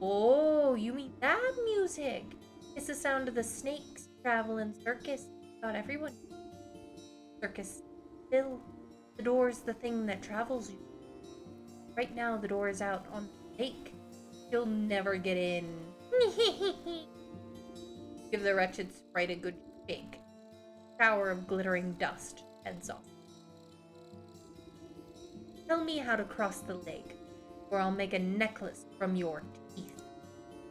Oh, you mean that music? It's the sound of the snakes traveling circus. Not everyone. Circus. Still, the door's the thing that travels you. Right now, the door is out on the lake. You'll never get in. Give the wretched sprite a good shake. Shower of glittering dust heads off. Tell me how to cross the lake, or I'll make a necklace from your teeth.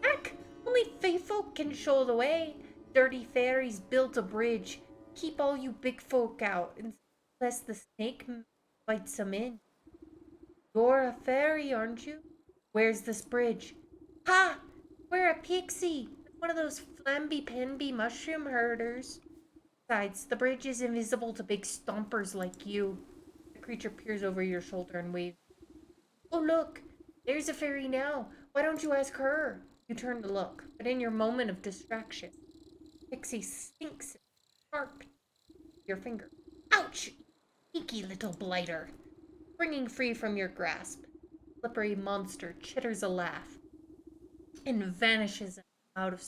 Heck, only faithful can show the way. Dirty fairies built a bridge. Keep all you big folk out, unless the snake bites them in. You're a fairy, aren't you? Where's this bridge? Ha! We're a pixie! One of those flamby-pamby mushroom herders. Besides, the bridge is invisible to big stompers like you. The creature peers over your shoulder and waves. Oh, look! There's a fairy now. Why don't you ask her? You turn to look, but in your moment of distraction, Pixie sinks sharp your finger. Ouch! Sneaky little blighter. Springing free from your grasp, slippery monster chitters a laugh and vanishes out of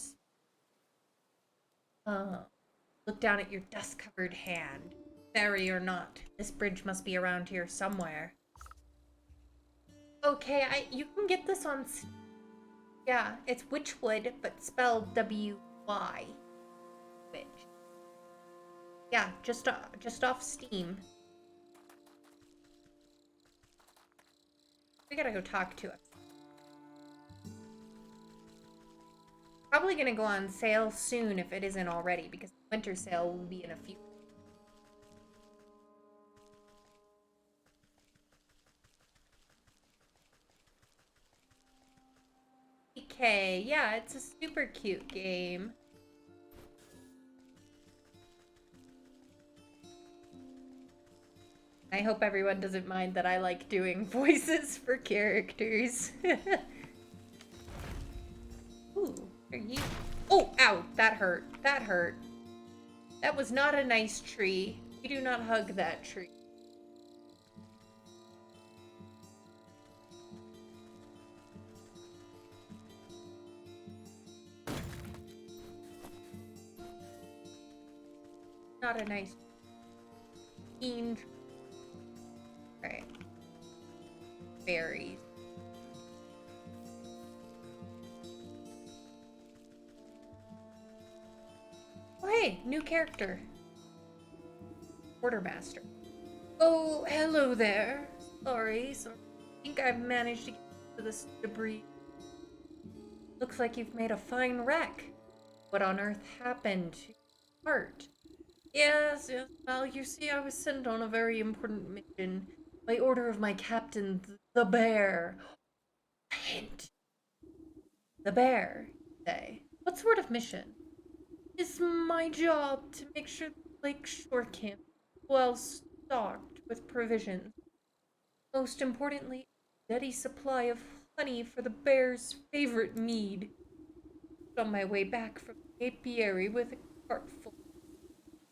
Look down at your dust-covered hand. Fairy or not, this bridge must be around here somewhere. Okay, you can get this on... Yeah, it's Wytchwood, but spelled W-Y. Witch. Yeah, just off Steam. We gotta go talk to him. Probably gonna go on sale soon if it isn't already, because the winter sale will be in a few. Okay, yeah, it's a super cute game. I hope everyone doesn't mind that I like doing voices for characters. Ooh, are you? Oh, ow, that hurt. That hurt. That was not a nice tree. We do not hug that tree. Not a nice tree. Alright. Berries. Oh, hey, new character. Quartermaster. Oh, hello there. Sorry. I think I've managed to get to this debris. Looks like you've made a fine wreck. What on earth happened to your heart? Yes. Well, you see, I was sent on a very important mission by order of my captain, the bear. Hint. The bear, you say. What sort of mission? It's my job to make sure the Lake Shore Camp is well stocked with provisions. Most importantly, a steady supply of honey for the bear's favorite mead. On my way back from the apiary with a cart full,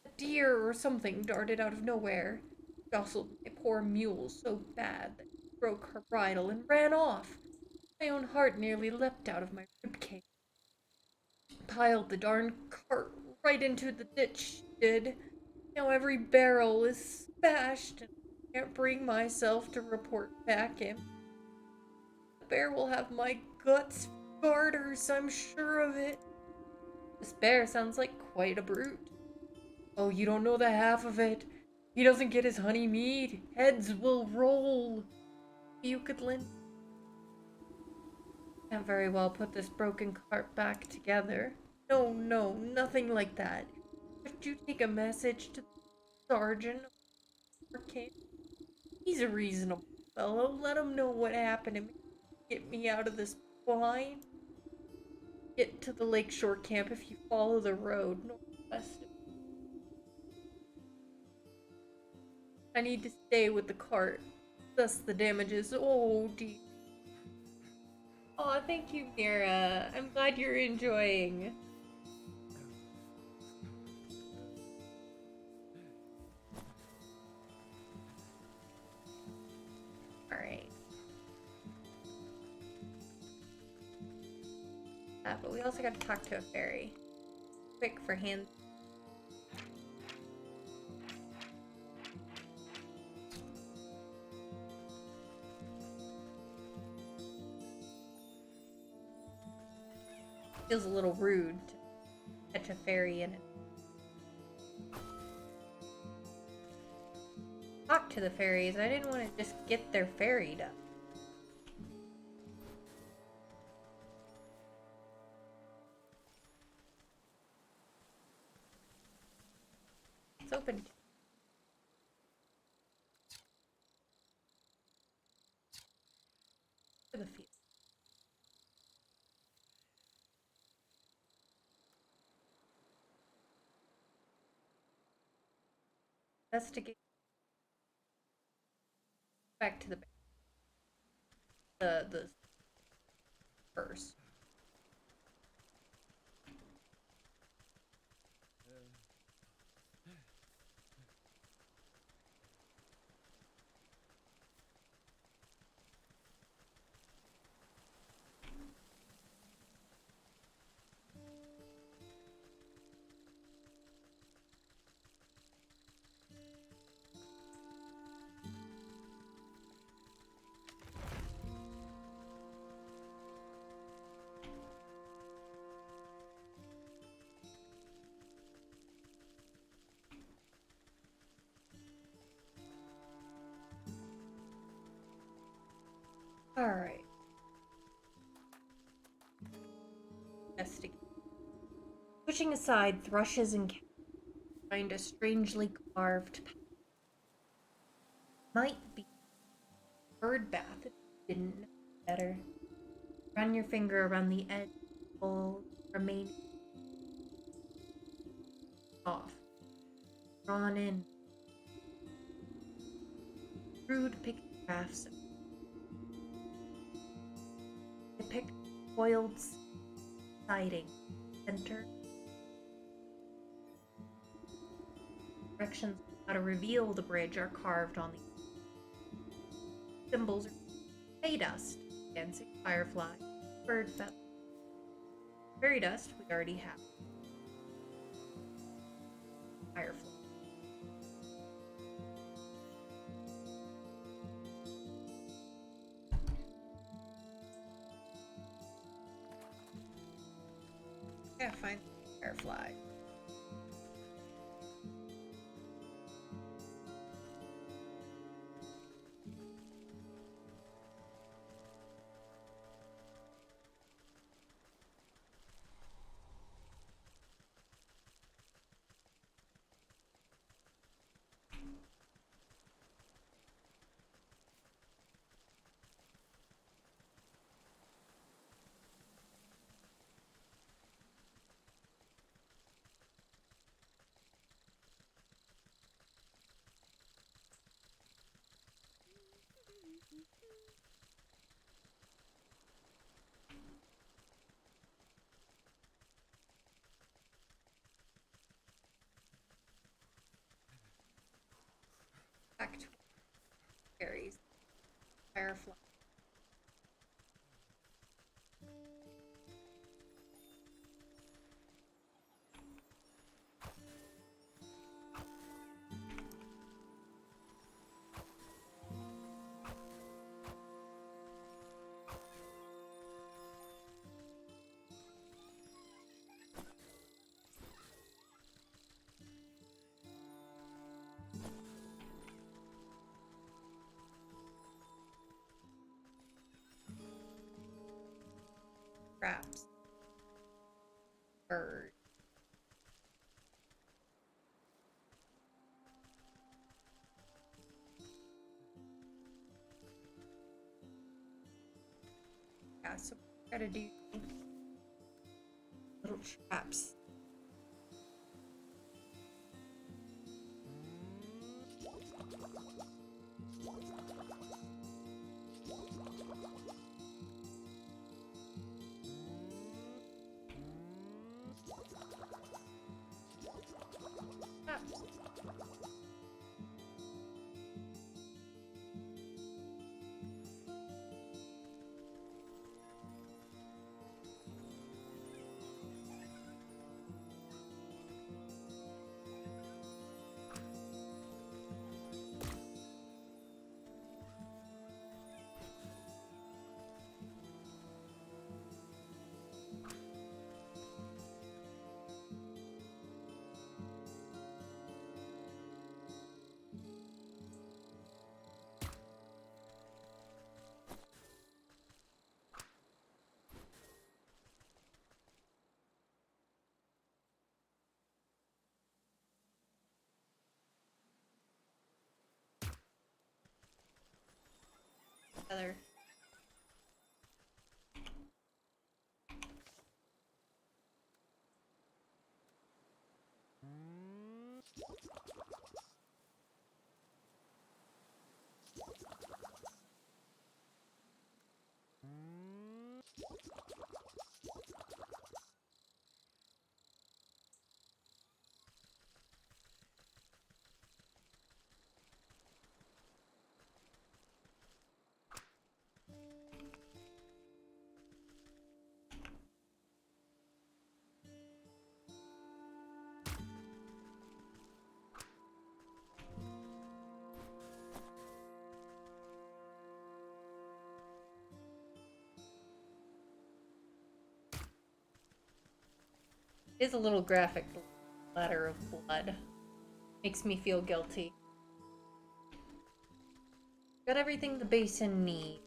a deer or something darted out of nowhere, jostled my poor mule so bad that she broke her bridle and ran off. My own heart nearly leapt out of my ribcage. Piled the darn cart right into the ditch, she did. Now every barrel is smashed, and I can't bring myself to report back him. The bear will have my guts for garters, I'm sure of it. This bear sounds like quite a brute. Oh, you don't know the half of it. He doesn't get his honey mead. Heads will roll. You could lend. Can't very well put this broken cart back together. No, nothing like that. Could you take a message to the sergeant of our camp? He's a reasonable fellow. Let him know what happened and get me out of this blind. Get to the lakeshore camp if you follow the road northwest. I need to stay with the cart. Thus the damages. Oh dear. Aw, thank you, Mira. I'm glad you're enjoying. Alright. But we also got to talk to a fairy. Quick for hand. Feels a little rude to catch a fairy in it. Talk to the fairies. I didn't want to just get their fairy done. It's open to the field. Investigate. Back to the first. Alright. Investigate. Pushing aside thrushes and cats, find a strangely carved path. Might be a bird bath if you didn't know better. Run your finger around the edge of the bowl, remaining off. Drawn in. Crude pictographs. Depict coiled siding. Center. Directions on how to reveal the bridge are carved on the symbols are fairy dust, dancing firefly, bird feather. Fairy dust we already have. Firefly. Yeah, find firefly. Back to fairies. Firefly. Traps. Bird. Yeah, so we gotta do little traps. Traps. Feather. It is a little graphic, the splatter of blood. Makes me feel guilty. Got everything the basin needs.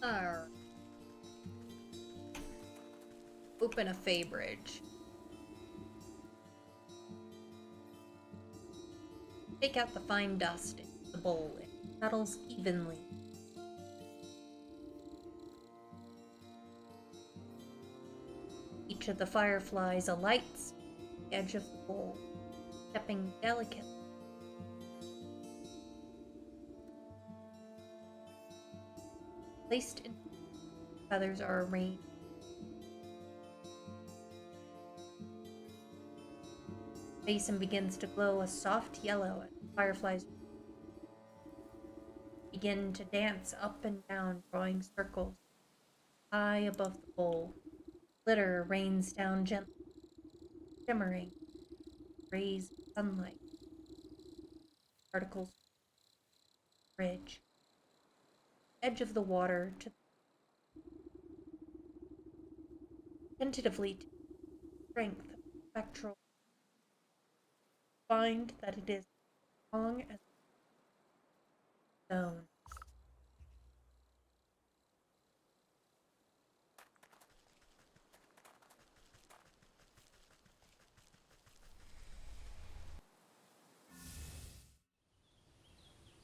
Alright. Open a Fey bridge. Take out the fine dust into the bowl. It settles evenly. Each of the fireflies alights the edge of the bowl, stepping delicately. Placed in feathers are arranged. The basin begins to glow a soft yellow as the fireflies begin to dance up and down, drawing circles high above the bowl. Glitter rains down gently, shimmering rays of sunlight. Particles bridge, edge of the water to tentatively to strength of spectral. Find that it is strong as stone.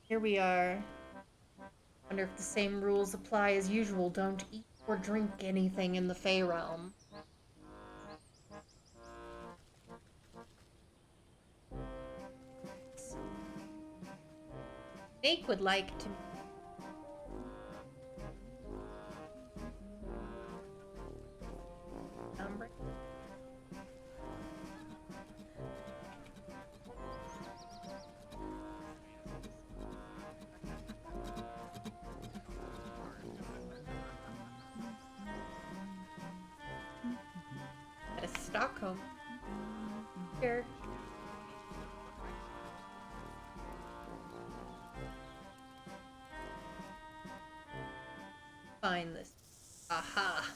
Here we are. Wonder if the same rules apply as usual. Don't eat or drink anything in the Fey realm. Snake would like to number. That is Stockholm. Here. Find this. Aha.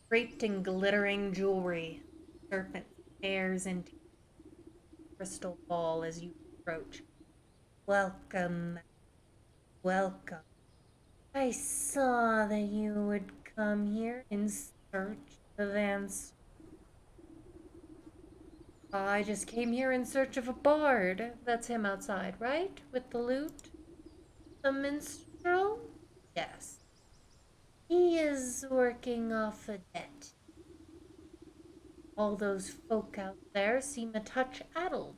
Draped in glittering jewelry, serpent stares into crystal ball as you approach. Welcome, welcome. I saw that you would come here in search of answers. I just came here in search of a bard. That's him outside, right? With the lute? The minstrel? Yes. He is working off a debt. All those folk out there seem a touch addled.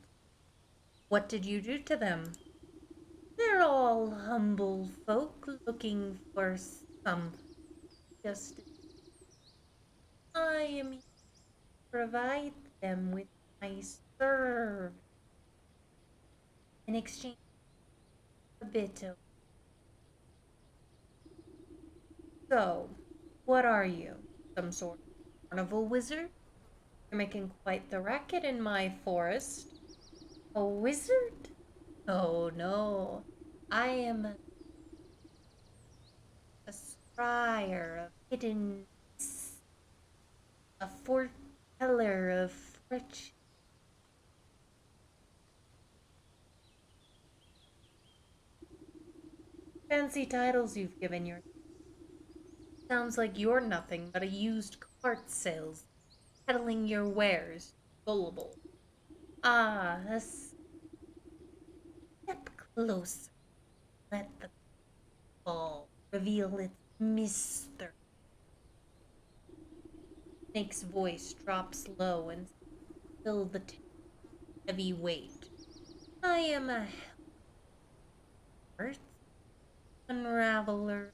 What did you do to them? They're all humble folk looking for some justice. I am here to provide them with my serve in exchange for a bit of. So, what are you? Some sort of carnival wizard? You're making quite the racket in my forest. A wizard? Oh no, I am a scryer of hidden, a foreteller of fortune. Fancy titles you've given your. Sounds like you're nothing but a used cart sales, peddling your wares. Gullible. Ah, a step closer. Let the ball reveal its mystery. Snake's voice drops low and fill the heavy weight. I am a heart unraveler.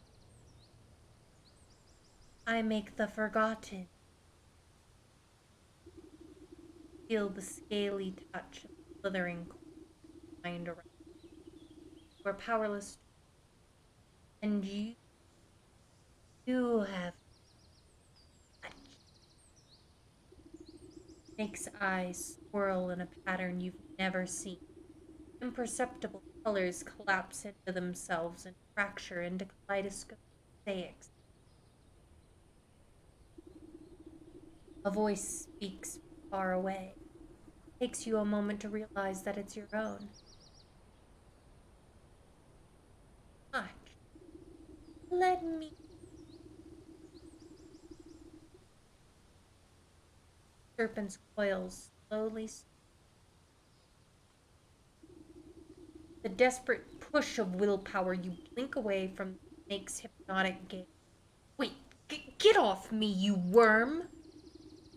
I make the forgotten. Feel the scaly touch of slithering mind around. You are powerless, and you have touch. Snake's eyes swirl in a pattern you've never seen. Imperceptible colors collapse into themselves and fracture into kaleidoscopic mosaics. A voice speaks far away. It takes you a moment to realize that it's your own. Let me. Serpent's coils slowly. The desperate push of willpower, you blink away from the snake's hypnotic gaze. Wait, get off me, you worm!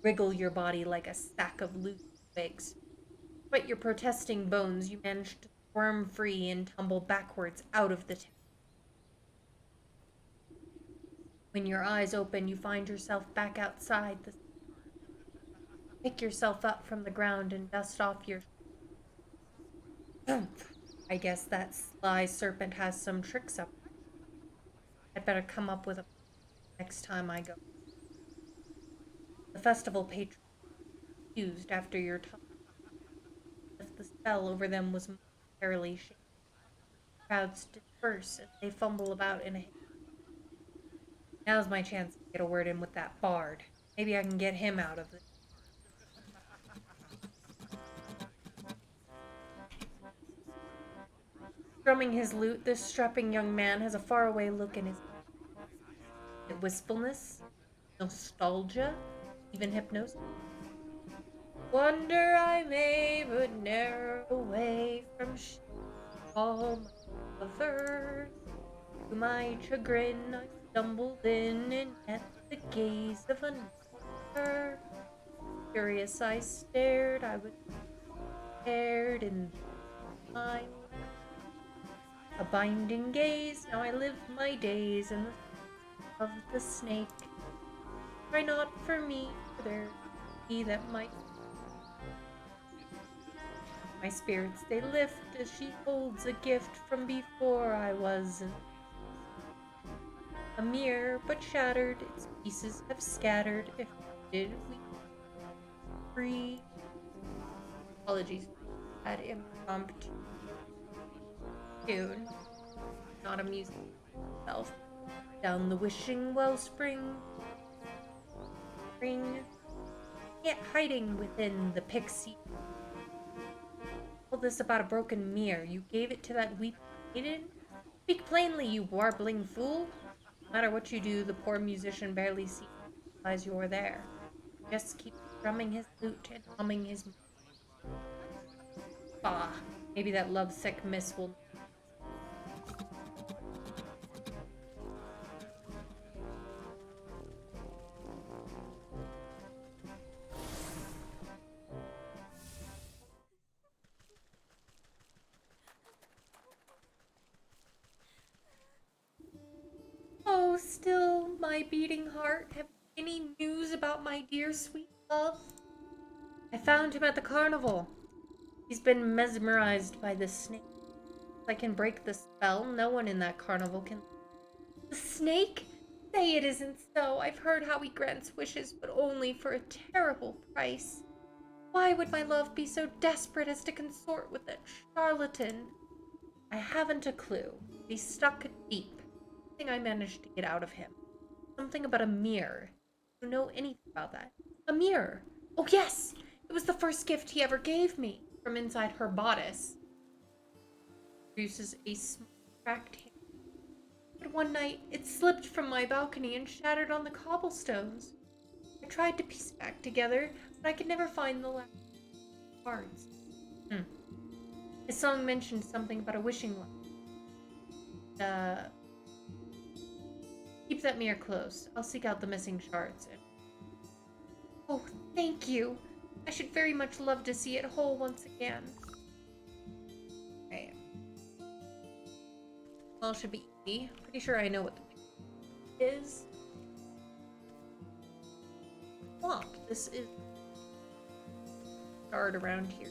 Wriggle your body like a sack of loose twigs. Despite your protesting bones, you manage to squirm free and tumble backwards out of the tent. When your eyes open, you find yourself back outside. Pick yourself up from the ground and dust off your. I guess that sly serpent has some tricks up. I'd better come up with a next time I go. The festival patron used after your time. If the spell over them was momentarily shaken, crowds disperse as they fumble about in a haste. Now's my chance to get a word in with that bard. Maybe I can get him out of this. Strumming his lute, this strapping young man has a faraway look in his eyes. Wistfulness, nostalgia, even hypnosis. Wonder I may but narrow away from all my lovers. To my chagrin, I stumbled in and met the gaze of another. Curious, I stared. I was scared in my a binding gaze. Now I live my days in the of the snake. Try not for me, for there be that might. My spirits they lift as she holds a gift from before I was a mirror, but shattered. Its pieces have scattered. If did we free? Apologies for that impromptu tune. Not amusing myself. Down the wishing wellspring, spring, yet hiding within the pixie. All this about a broken mirror. You gave it to that weeping maiden? Speak plainly, you warbling fool. No matter what you do, the poor musician barely sees you're there. Just keep strumming his lute and humming his. Bah, maybe that lovesick miss will. Oh, still, my beating heart, have you any news about my dear sweet love? I found him at the carnival. He's been mesmerized by the snake. If I can break the spell, no one in that carnival can. The snake? Say it isn't so. I've heard how he grants wishes, but only for a terrible price. Why would my love be so desperate as to consort with that charlatan? I haven't a clue. He's stuck deep. Nothing I managed to get out of him. Something about a mirror. Do you know anything about that? A mirror. Oh, yes! It was the first gift he ever gave me. From inside her bodice. Produces a small cracked hand. But one night, it slipped from my balcony and shattered on the cobblestones. I tried to piece it back together, but I could never find the last cards. His song mentioned something about a wishing lamp. Keep that mirror close. I'll seek out the missing shards. Oh, thank you. I should very much love to see it whole once again. Okay. Well, it should be easy. Pretty sure I know what the is. Locked. This is shard around here.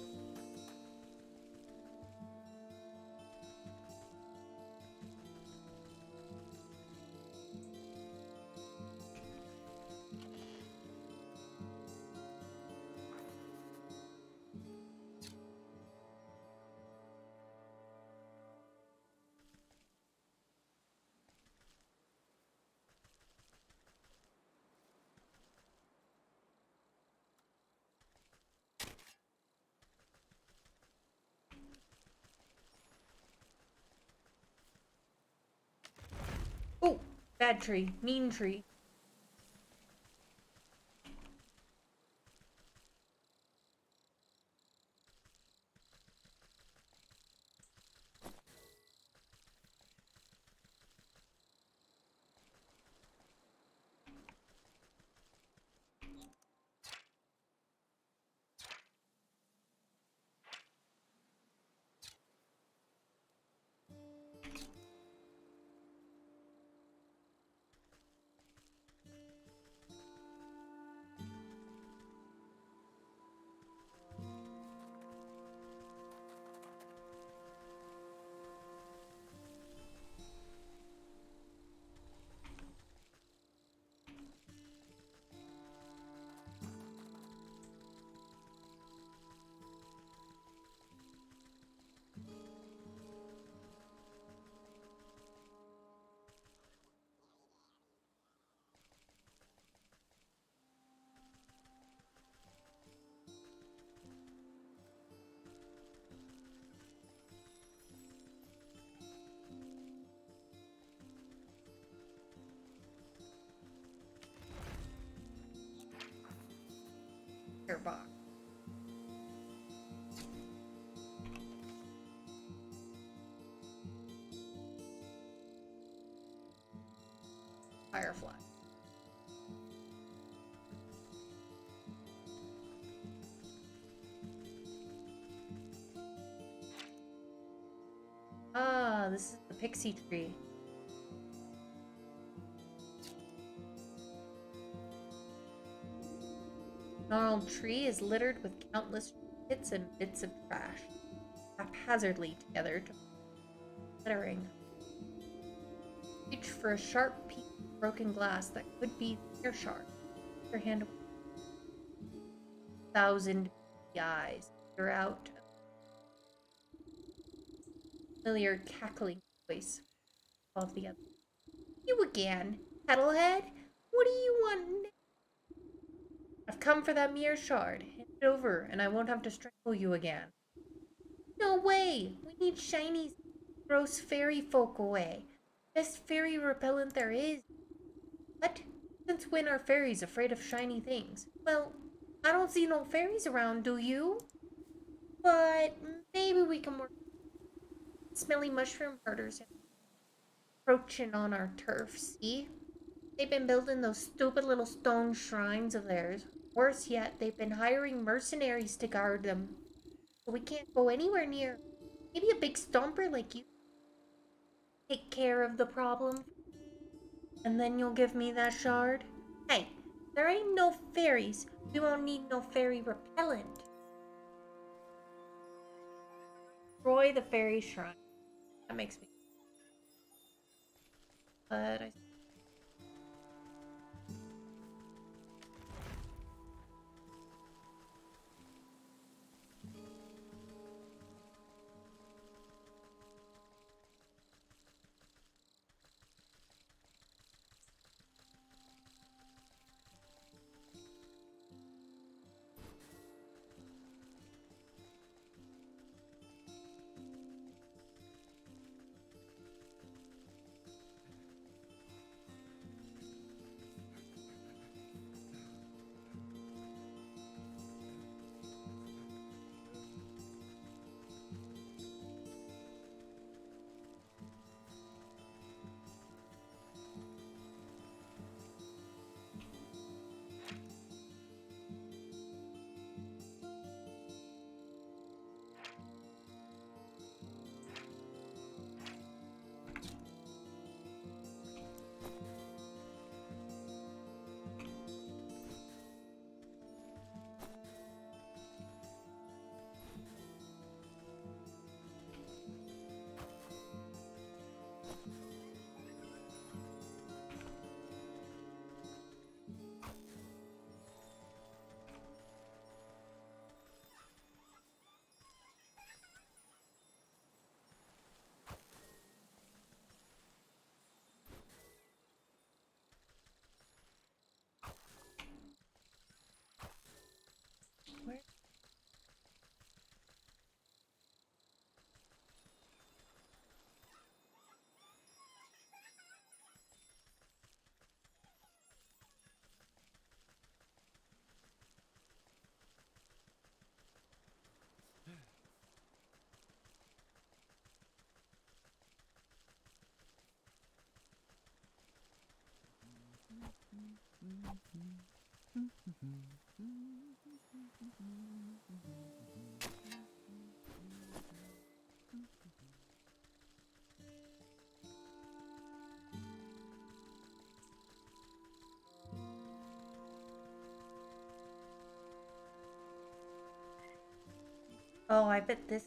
Bad tree. Mean tree. Here, box. Firefly. Ah, this is the pixie tree. The gnarled tree is littered with countless trinkets and bits of trash, haphazardly together to littering. Reach for a sharp piece of broken glass that could be the ear shard. Your hand away. 1,000 eyes peer out. A familiar cackling voice above the other. You again, Petalhead? What do you want now? I've come for that mere shard. Hand it over, and I won't have to strangle you again. No way! We need shinies to gross fairy folk away. Best fairy repellent there is. What? Since when are fairies afraid of shiny things? Well, I don't see no fairies around, do you? But maybe we can work smelly mushroom herders encroaching on our turf, see? They've been building those stupid little stone shrines of theirs. Worse yet, they've been hiring mercenaries to guard them. So we can't go anywhere near. Maybe a big stomper like you take care of the problem, and then you'll give me that shard? Hey, there ain't no fairies. We won't need no fairy repellent. Destroy the fairy shrine. That makes me. But I. Oh, I bet this.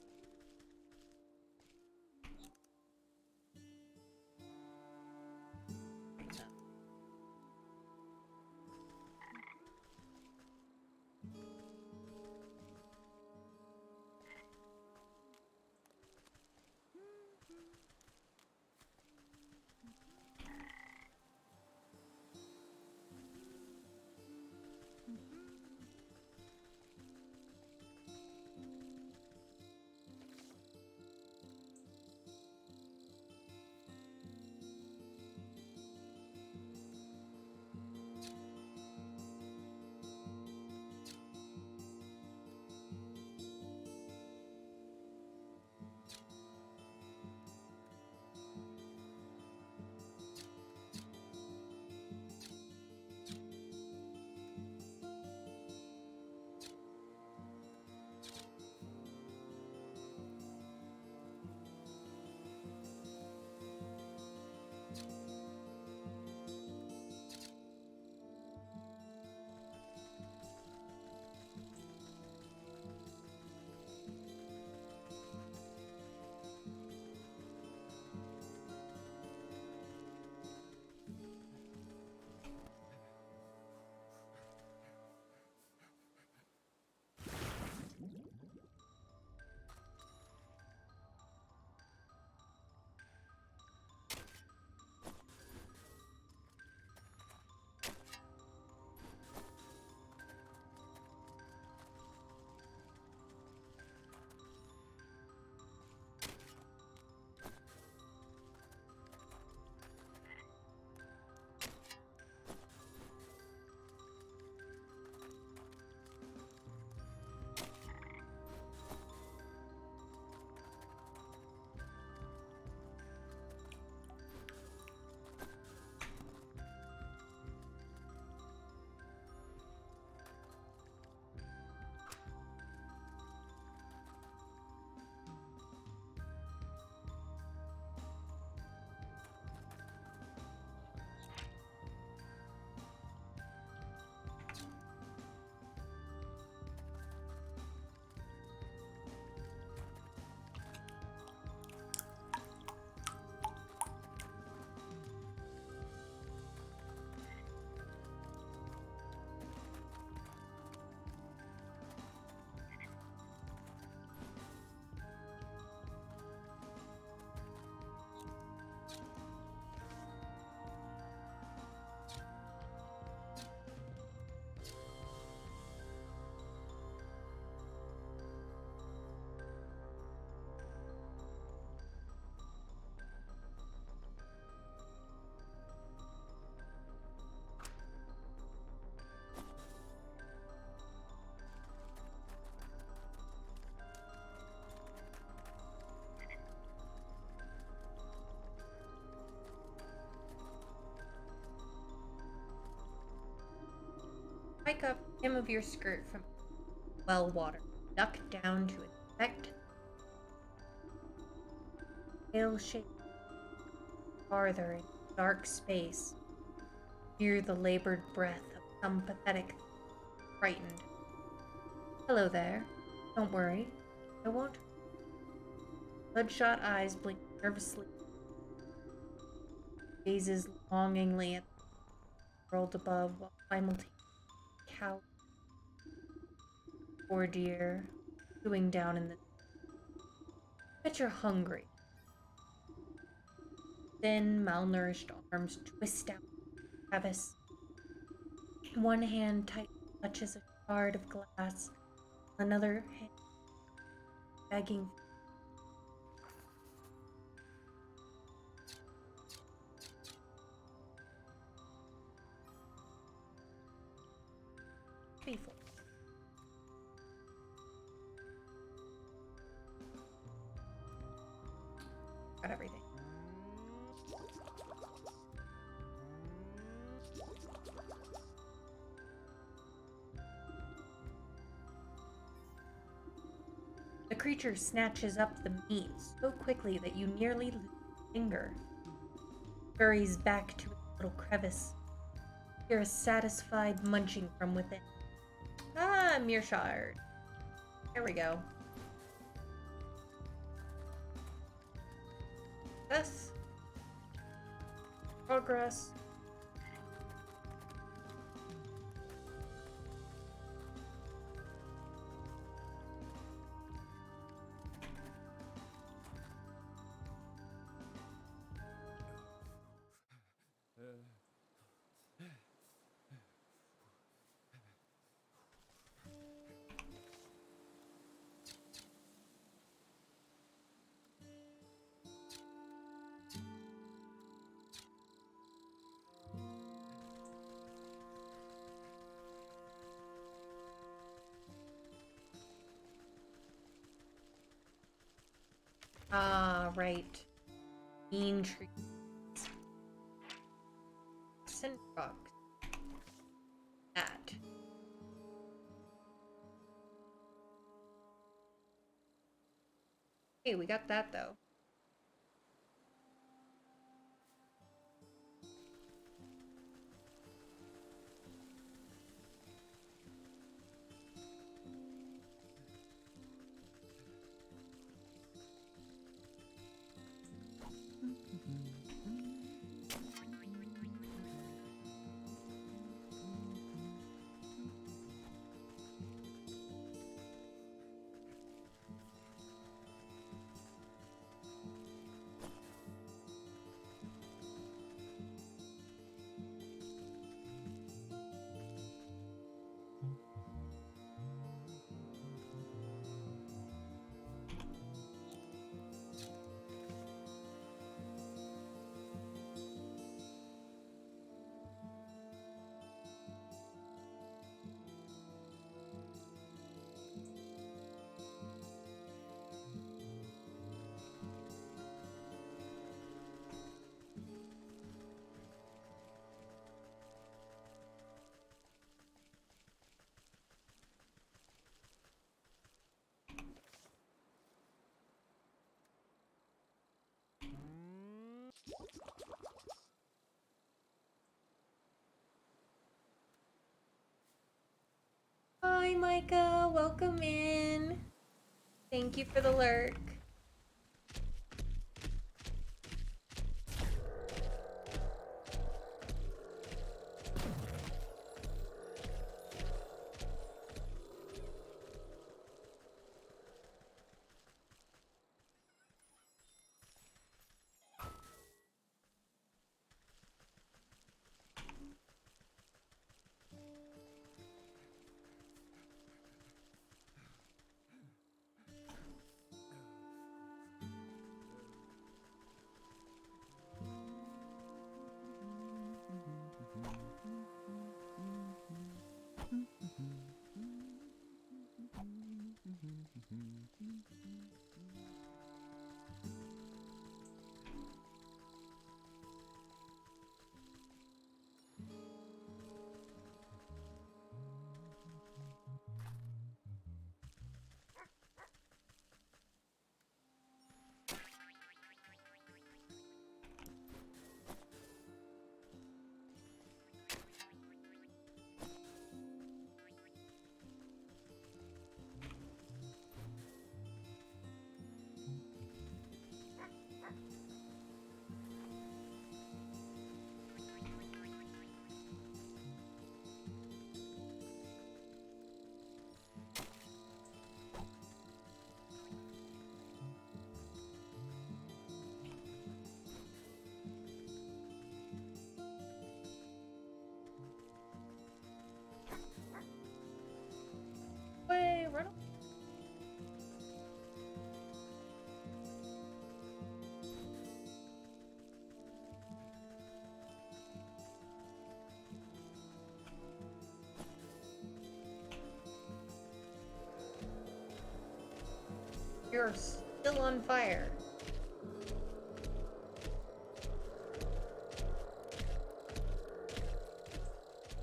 Hike up the hem of your skirt from well water. Duck down to inspect pale shape farther in dark space. Hear the labored breath of some pathetic, frightened. Hello there. Don't worry. I won't. Bloodshot eyes blink nervously. Gazes longingly at the world above while simultaneously cow. Poor dear, chewing down in the. Bet you're hungry. Thin, malnourished arms twist out the crevice. One hand tightly clutches a shard of glass, another hand begging. Faithful. Got everything. The creature snatches up the meat so quickly that you nearly lose a finger. Scurries back to its little crevice. Hear a satisfied munching from within. Ah, Mearshard. There we go. Yes. Progress. Ah, right. Mean trees. Rocks. That. Hey, we got that though. Hi, Micah. Welcome in. Thank you for the lurk. Way, run. You're still on fire.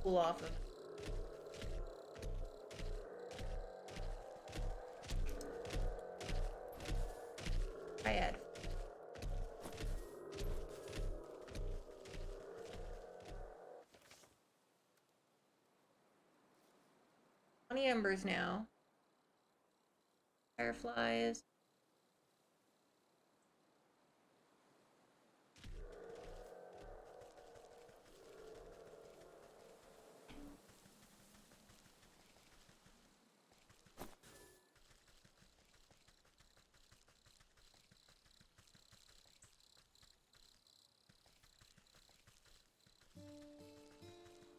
Cool off of. Triad. 20 embers now. Fireflies.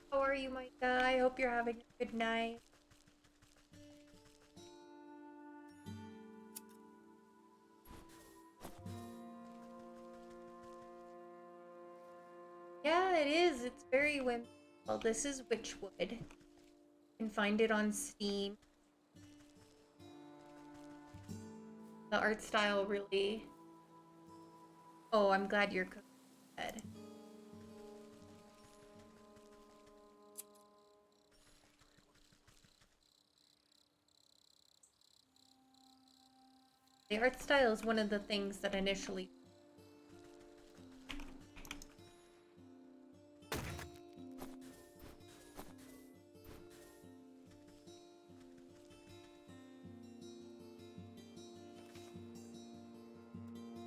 How are you, Micah? I hope you're having a good night. Yeah, it is. It's very whimsical. Well, this is Wytchwood. You can find it on Steam. The art style really... Oh, I'm glad you're cooking ahead. The art style is one of the things that initially...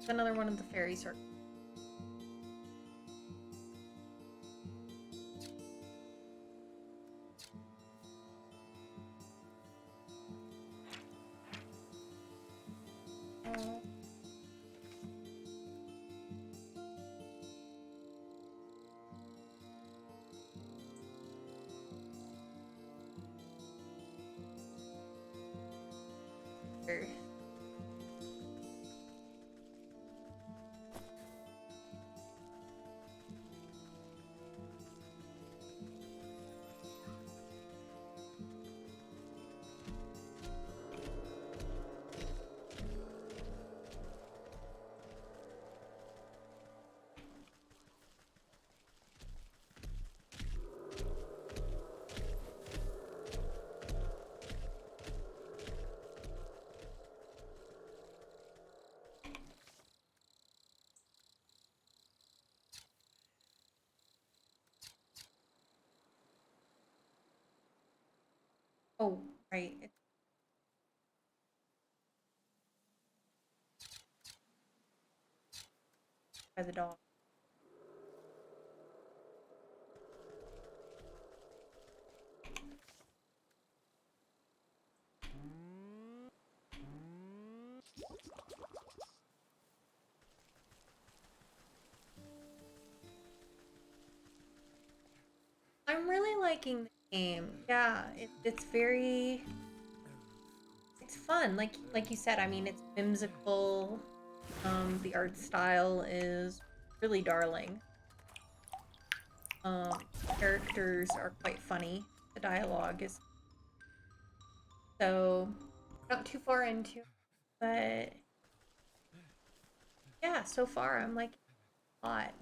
Another one of the fairy circles. Oh, right. It's by the dog. I'm really liking the game. Yeah, it's very... It's fun. Like you said, I mean, it's whimsical. The art style is really darling. Characters are quite funny. The dialogue is so not too far into it, but yeah, so far I'm like a lot.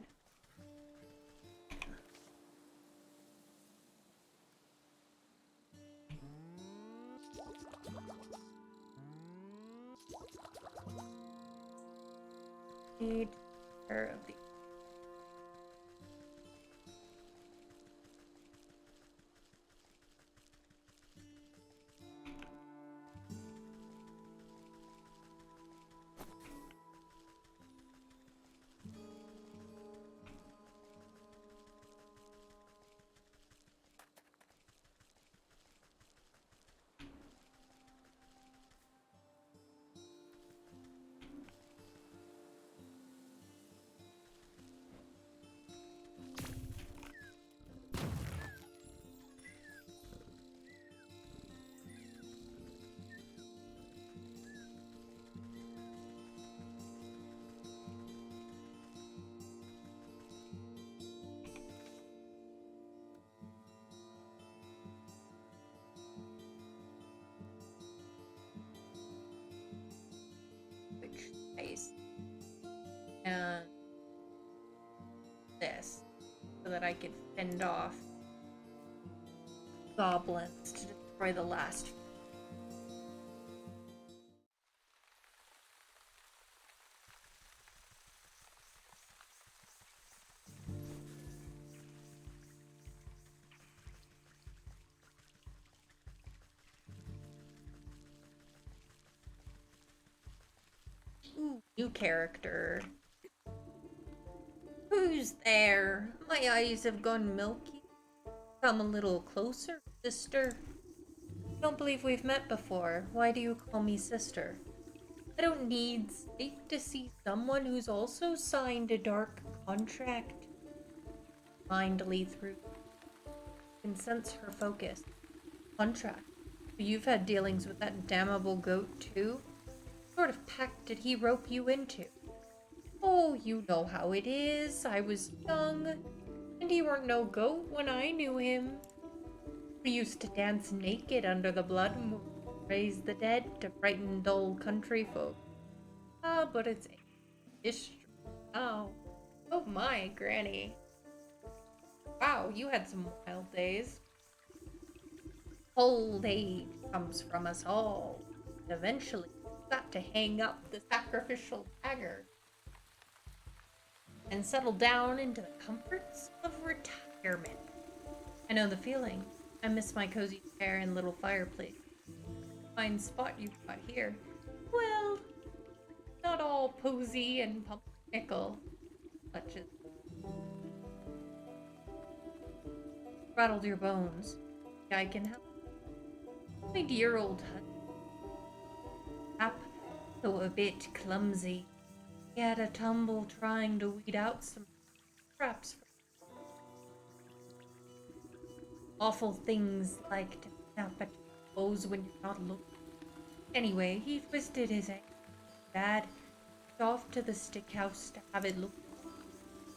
Need care of the which space and this so that I could fend off goblins to destroy the last. new character. Who's there? My eyes have gone milky. Come a little closer, sister. I don't believe we've met before. Why do you call me sister? I don't need sight to see someone who's also signed a dark contract. Mindly through. Can sense her focus. Contract. You've had dealings with that damnable goat too? What sort of pact did he rope you into? Oh, you know how it is. I was young, and he weren't no goat when I knew him. We used to dance naked under the blood moon, raise the dead to frighten dull country folk. Ah, but it's history now. Oh my, Granny. Wow, you had some wild days. Old age comes from us all. Eventually, you've got to hang up the sacrificial dagger and settle down into the comforts of retirement. I know the feeling. I miss my cozy chair and little fireplace. Fine spot you've got here. Well, not all posy and pumpernickel, such as rattled your bones. I can help. My dear old hut, though a bit clumsy. He had a tumble trying to weed out some traps. Awful things like to snap at your clothes when you're not looking. Anyway, he twisted his ankle bad. Off to the stick house to have it looked.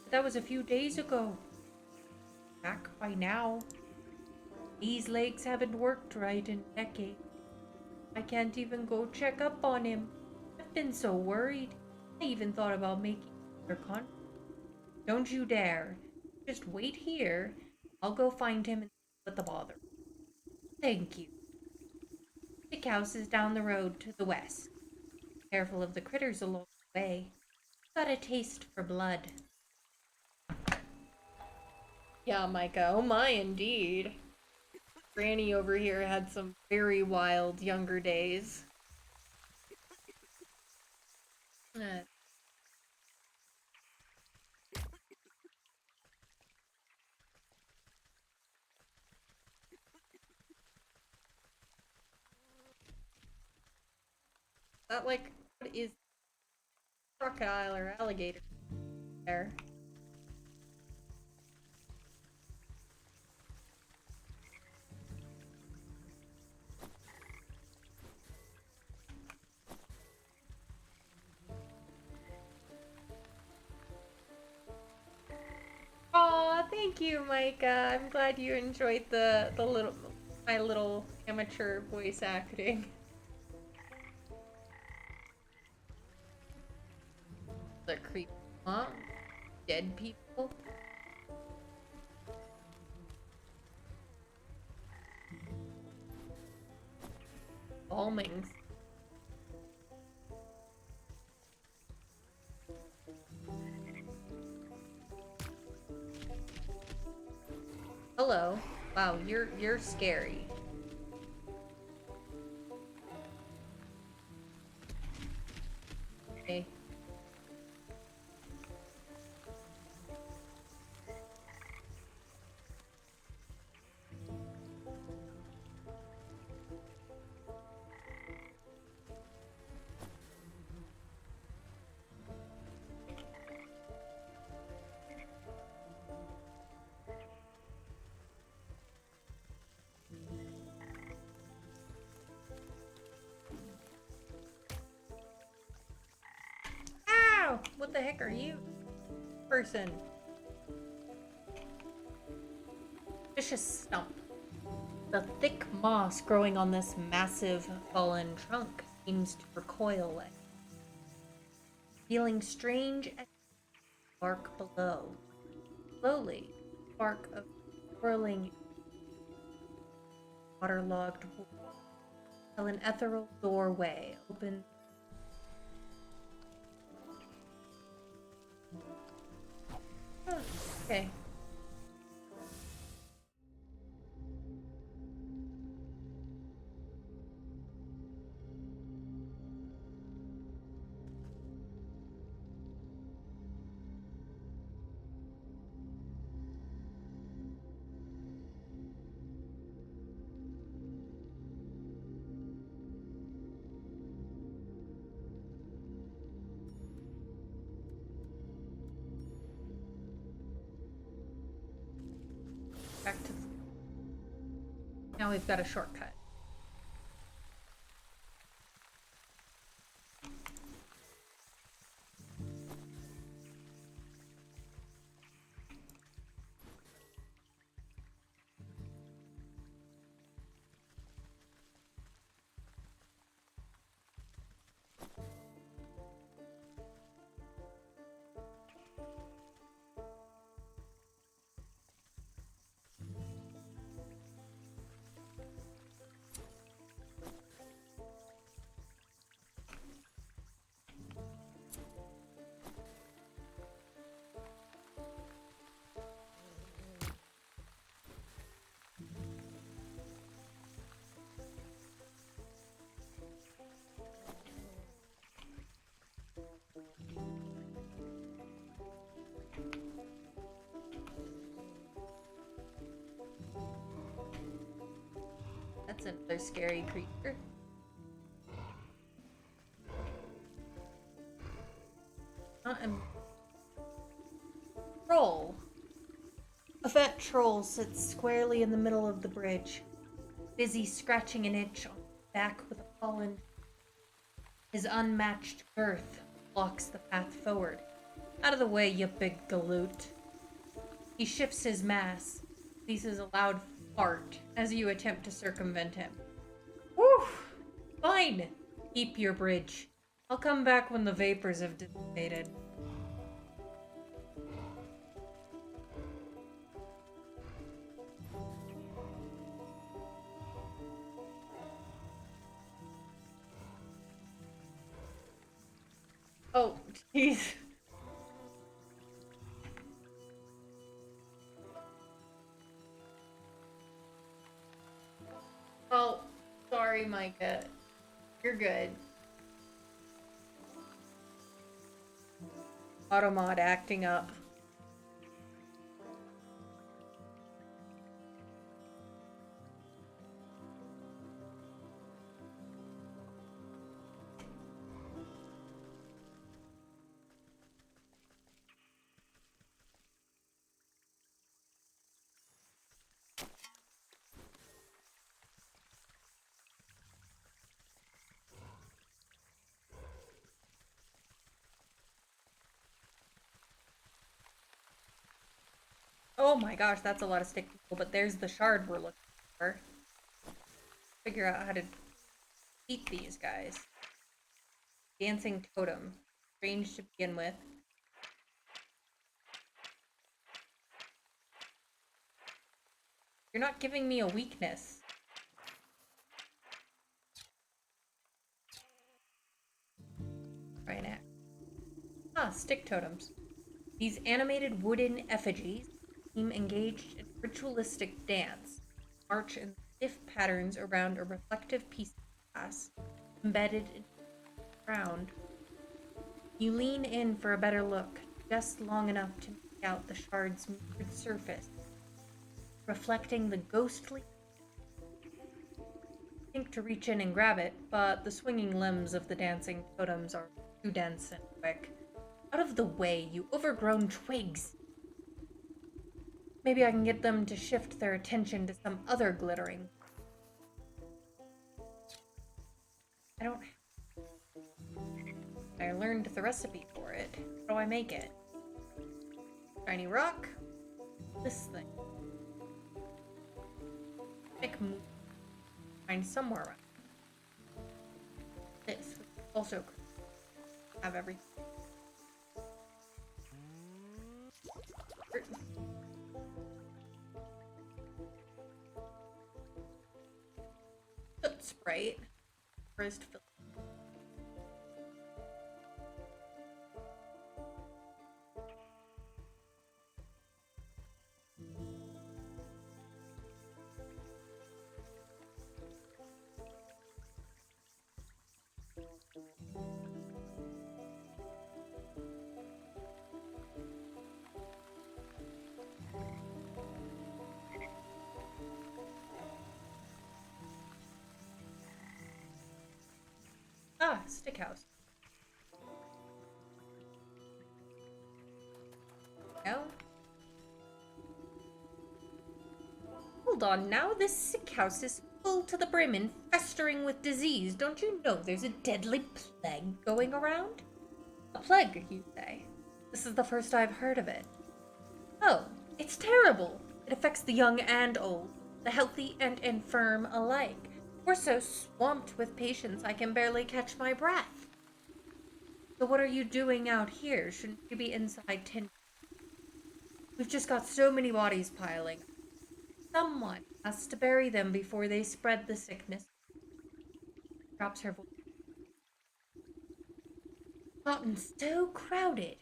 But that was a few days ago. Back by now. These legs haven't worked right in decades. I can't even go check up on him. I've been so worried. I even thought about making another con. Don't you dare. Just wait here. I'll go find him and see what the bother. Thank you. Stick house is down the road to the west. Careful of the critters along the way. Got a taste for blood. Yeah, Micah. Oh my, indeed. Granny over here had some very wild younger days. Uh, that like, what is crocodile or alligator there? Aw, thank you, Micah. I'm glad you enjoyed the little my little amateur voice acting. The creepy mom, dead people. Balmings. Hello. Wow, you're scary. Okay. Ow! What the heck are you? Person. Vicious stump. The thick moss growing on this massive fallen trunk seems to recoil at, feeling strange at the bark below. Slowly, spark of swirling waterlogged wood till an ethereal doorway opens. Oh, okay. Now we've got a shortcut. That's another scary creature. A troll. A fat troll sits squarely in the middle of the bridge, busy scratching an itch on his back with a pollen. His unmatched girth blocks the path forward. Out of the way, you big galoot. He shifts his mass, releases a loud fart as you attempt to circumvent him. Whew! Fine! Keep your bridge. I'll come back when the vapors have dissipated. Oh, jeez. Oh, sorry, Micah. You're good. Automod acting up. Oh my gosh, that's a lot of stick people, but there's the shard we're looking for. Figure out how to beat these guys. Dancing totem. Strange to begin with. You're not giving me a weakness. Right now. Ah, stick totems. These animated wooden effigies seem engaged in ritualistic dance, march in stiff patterns around a reflective piece of glass embedded in the ground. You lean in for a better look, just long enough to make out the shard's mirrored surface, reflecting the ghostly. Think to reach in and grab it, but the swinging limbs of the dancing totems are too dense and quick. Out of the way, you overgrown twigs! Maybe I can get them to shift their attention to some other glittering. I learned the recipe for it. How do I make it? Shiny rock? This thing. Find somewhere around. This also have everything. Soot Sprite. First fill. Ah, stick house. No? hold on now. This sick house is full to the brim and festering with disease. Don't you know there's a deadly plague going around? A plague, you say? This is the first I've heard of it. Oh, it's terrible. It affects the young and old, the healthy and infirm alike. We're so swamped with patients I can barely catch my breath. So what are you doing out here? Shouldn't you be inside We've just got so many bodies piling. Someone has to bury them before they spread the sickness. Drops her voice. Gotten so crowded,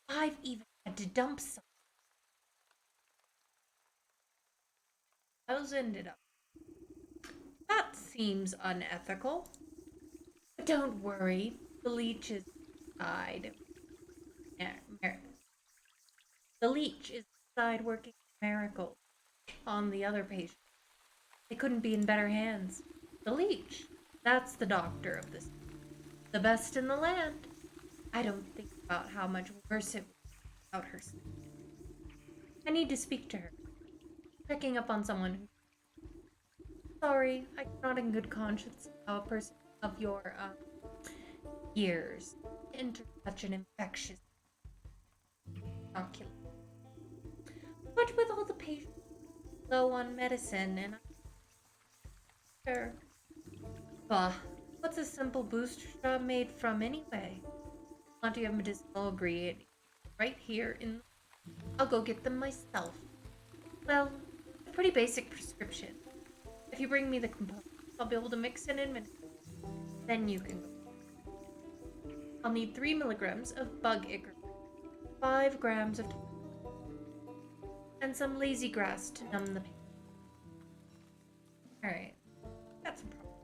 I've even had to dump some. How's ended up? That seems unethical. But don't worry, the leech is inside. The leech is inside working miracles on the other patient. They couldn't be in better hands. The leech, that's the doctor of this. The best in the land. I don't think about how much worse it would be without her. I need to speak to her. Checking up on someone who. Sorry, I cannot in good conscience allow a person of your, years to enter such an infectious inoculum. But with all the patients low on medicine and sure. Bah, what's a simple booster shot made from anyway? Plenty of medicinal ingredients right here in. I'll go get them myself. Well, a pretty basic prescription. If you bring me the components, I'll be able to mix it in minutes. Then you can go. I'll need 3 milligrams of bug ichor, 5 grams of and some lazy grass to numb the pain. Alright, got some problems.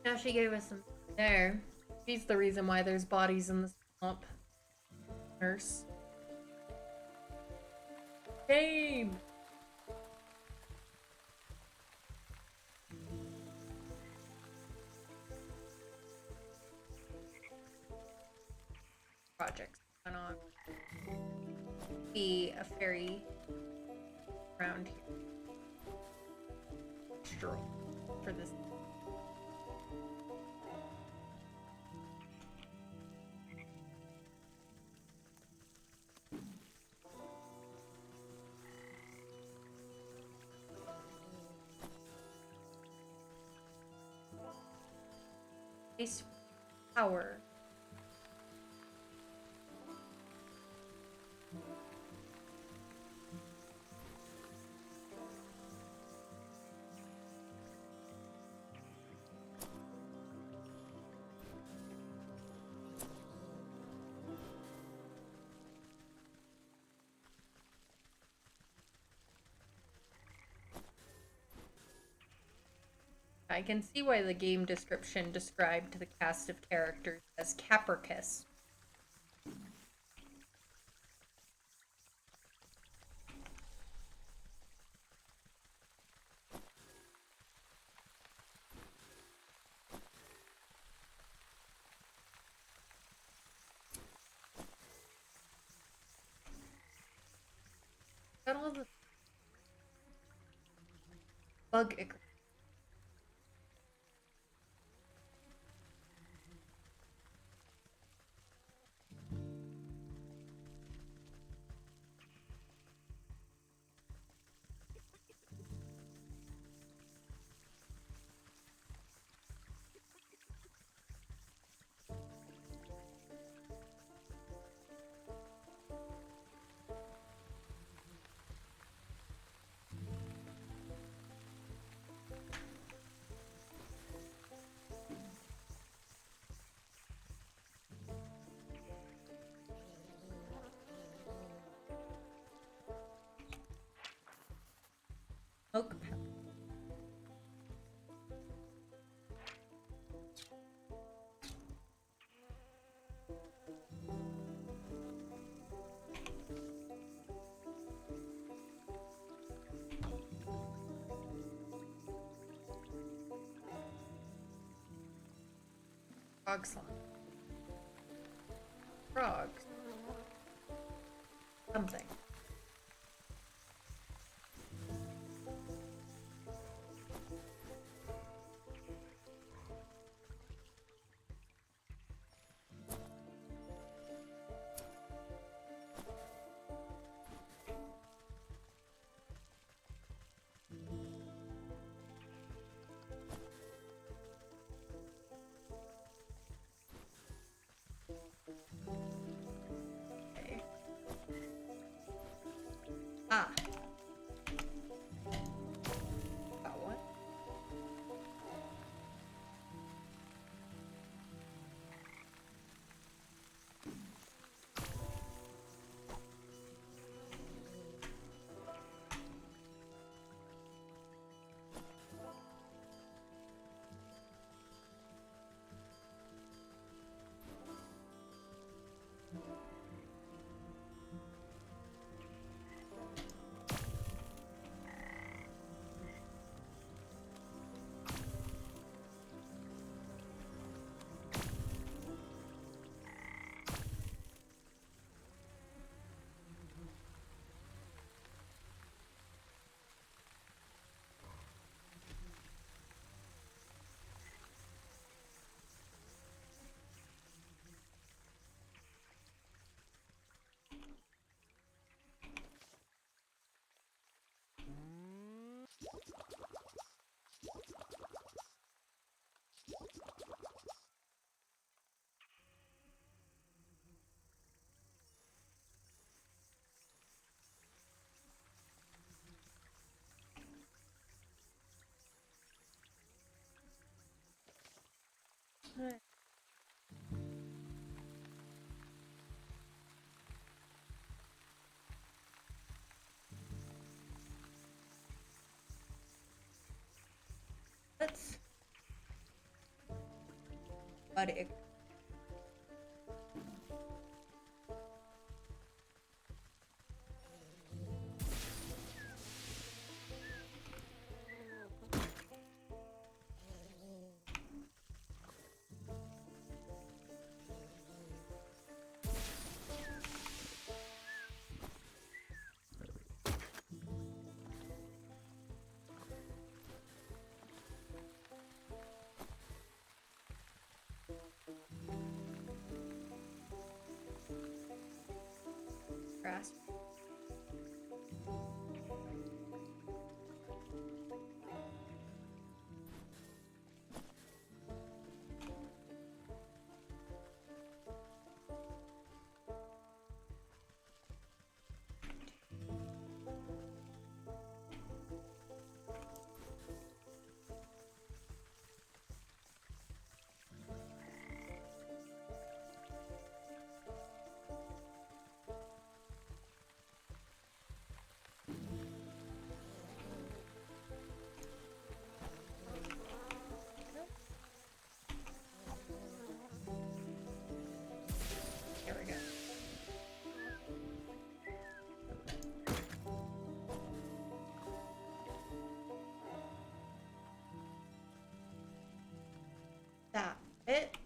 Now she gave us some there. She's the reason why there's bodies in the swamp. Nurse. Shame! Projects going on. Be a ferry around here. Stroll for this. Space power. I can see why the game description described the cast of characters as Capricus. Got all the bug ichor. Smoke pepper. Frog slime. frogs. Something. Okay. Ah, got one. Let's. But it. Grasp. There we go. That it.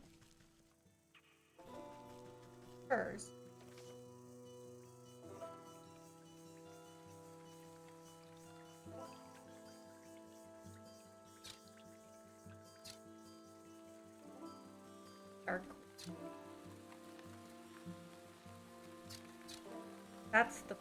Hers. Dark. That's the.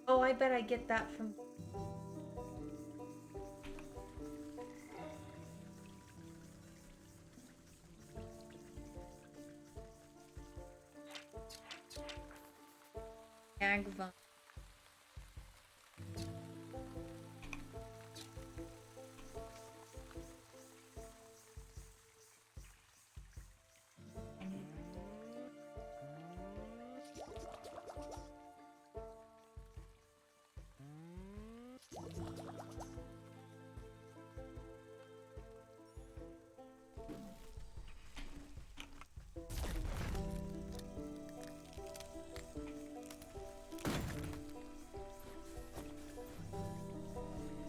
Oh, I bet I get that from Agva.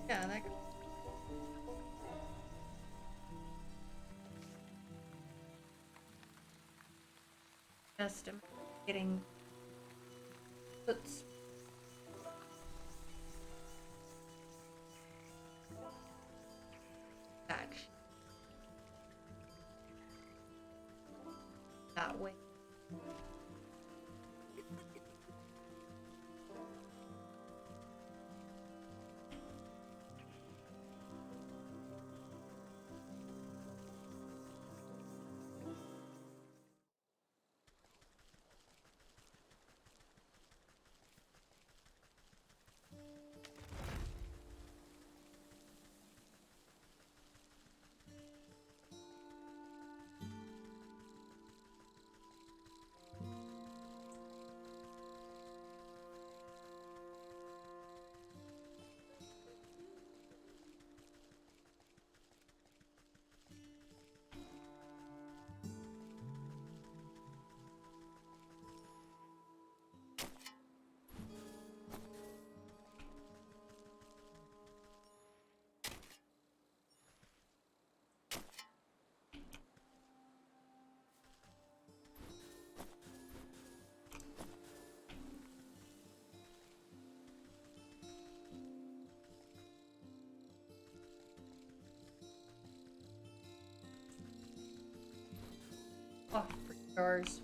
Yeah, that just getting puts back that way. Oh, for stars.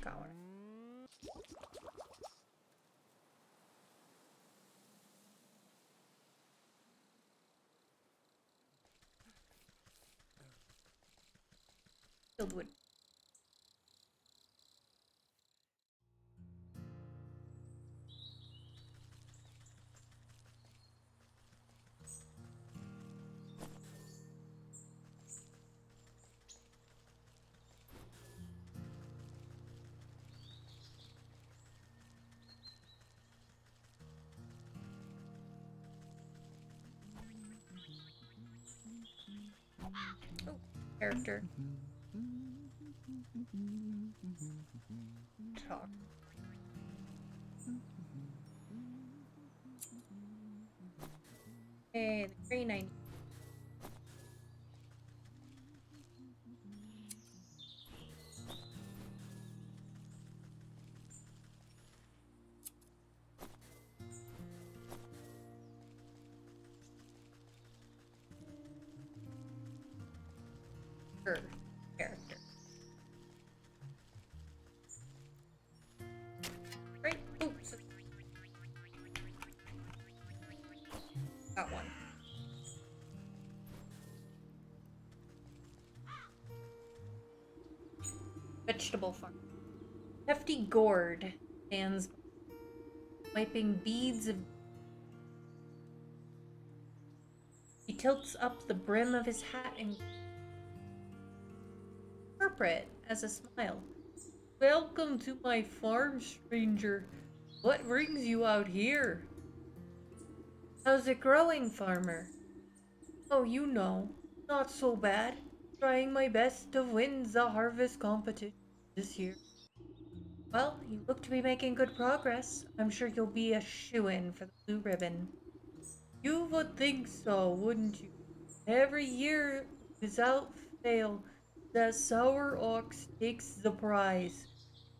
Got one. Filled wood. Oh, character. Talk. Hey, the train I need. Her character. Right? Oops. Got one. Vegetable farm. Hefty gourd stands wiping beads of. He tilts up the brim of his hat and interpret as a smile. Welcome to my farm, stranger. What brings you out here? How's it growing, farmer? Oh, you know, not so bad. Trying my best to win the harvest competition this year. Well, you look to be making good progress. I'm sure you'll be a shoo-in for the blue ribbon. You would think so, wouldn't you? Every year, without fail, that sour ox takes the prize.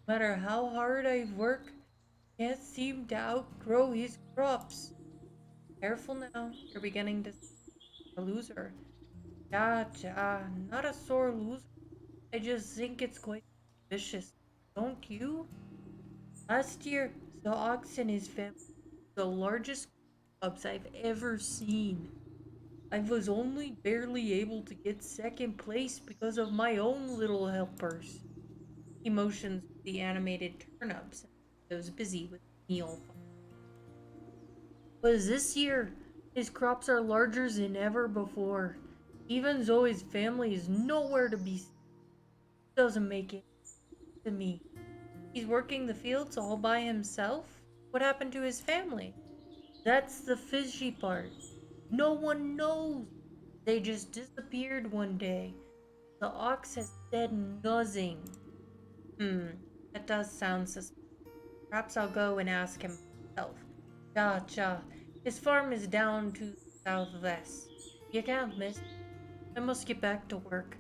No matter how hard I work, can't seem to outgrow his crops. Careful now, you're beginning to see a loser. Ja, not a sore loser. I just think it's quite vicious. Don't you? Last year, the ox and his family were the largest cubs I've ever seen. I was only barely able to get second place because of my own little helpers. He motions with the animated turnips and was busy with the meal. But this year, his crops are larger than ever before. Even though his family is nowhere to be seen, it doesn't make it to me. He's working the fields all by himself? What happened to his family? That's the fishy part. No one knows. They just disappeared one day. The ox has said nothing. That does sound suspicious. Perhaps I'll go and ask him myself. Cha. His farm is down to the southwest. You can't miss. I must get back to work.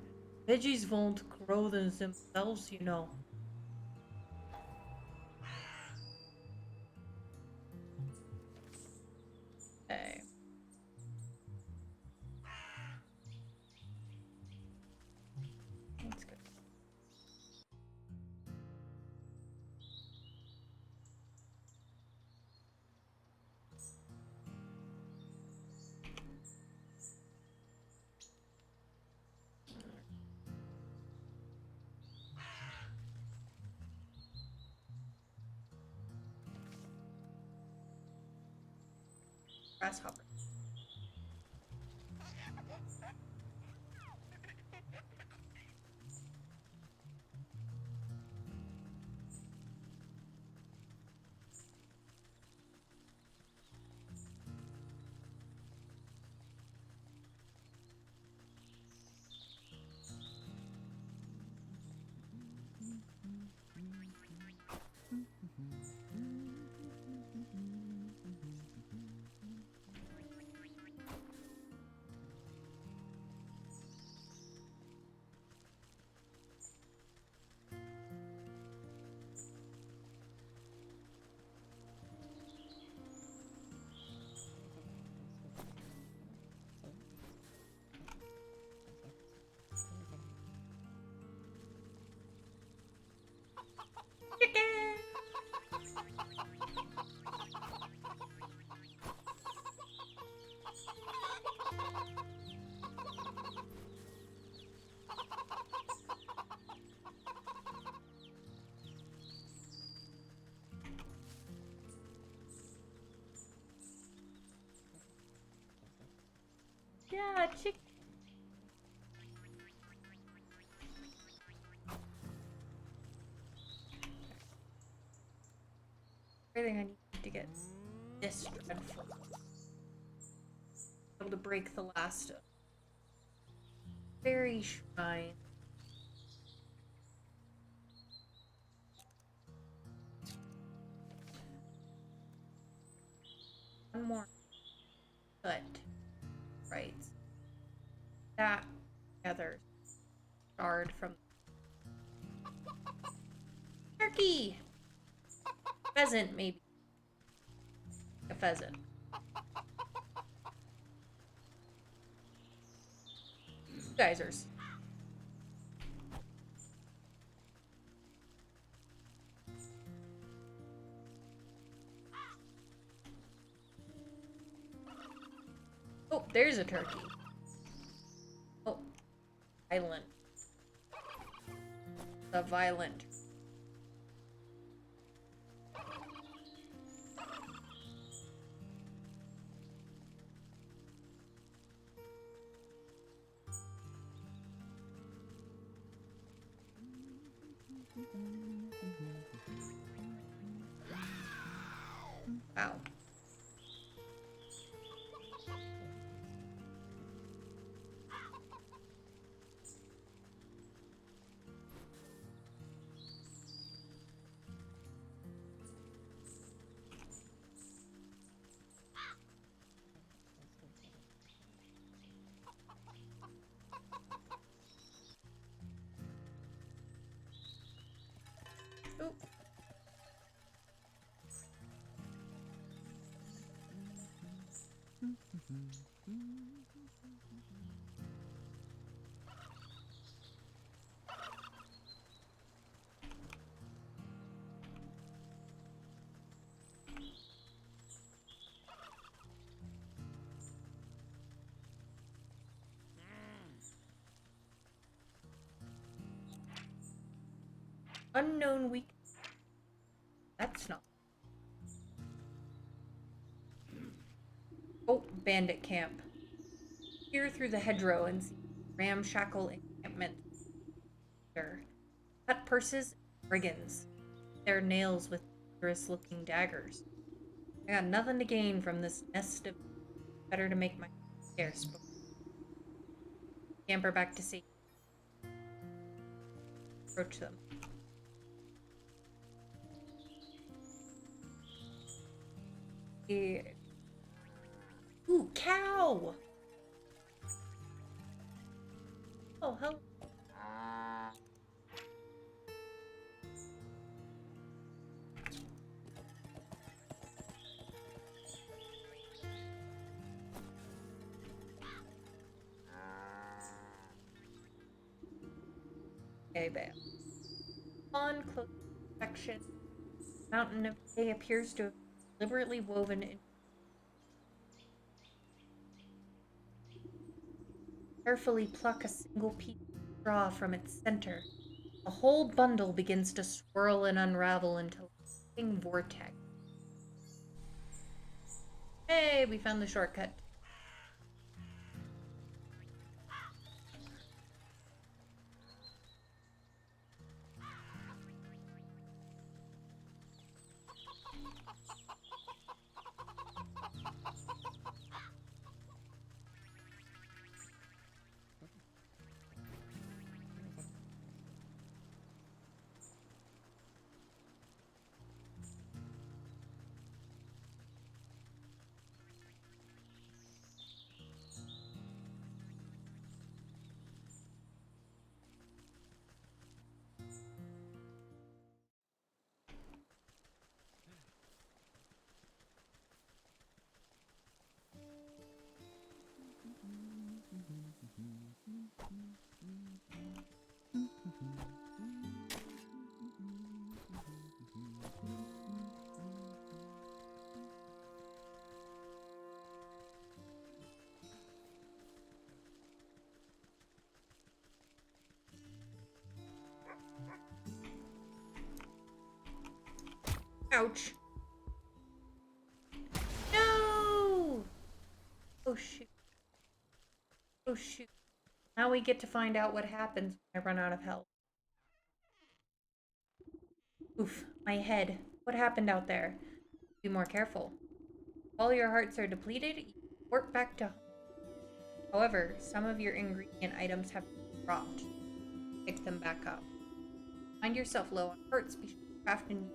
Veggies won't grow themselves, you know. Okay. Let's go. Grasshopper. Chicken! Yeah, chicken. Everything I need to get this dreadful. Able to break the last fairy shrine. One more cut. Right. That together. Shard from turkey. Pheasant, maybe. A pheasant. Geysers. Oh, there's a turkey. Oh, island of violent. Wow. Ooh. Unknown weak. That's not. Oh, bandit camp. Peer through the hedgerow and see ramshackle encampment. Cut purses, brigands. Their nails with dangerous looking daggers. I got nothing to gain from this nest of. Better to make my scarce before scamper back to safety. Approach them. Ooh, cow! Oh, hello. Okay, bam. On close inspection, Mountain of Day appears to have been deliberately woven in. Carefully pluck a single piece of straw from its center. The whole bundle begins to swirl and unravel into a living vortex. Hey, we found the shortcut. Ouch. No! Oh shoot. Oh shoot. Now we get to find out what happens when I run out of health. Oof, my head. What happened out there? Be more careful. All your hearts are depleted, you work back to home. However, some of your ingredient items have dropped. Pick them back up. Find yourself low on hearts, be sure to craft a new.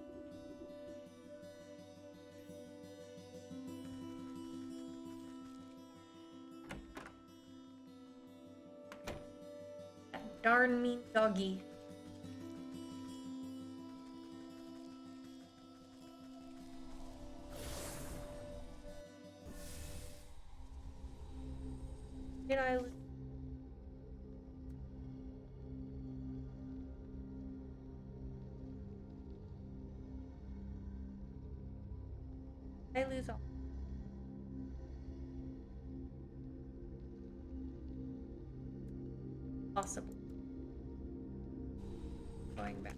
That darn mean doggy. Did I lose? Did I lose all? Possible. going back.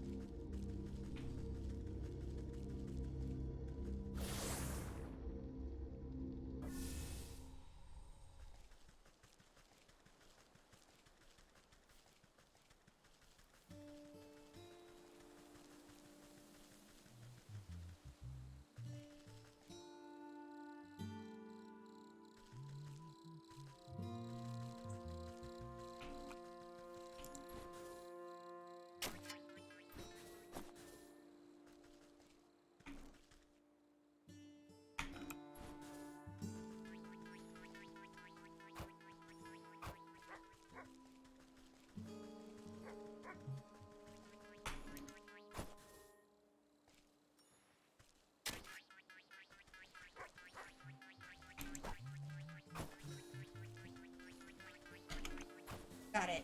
Got it.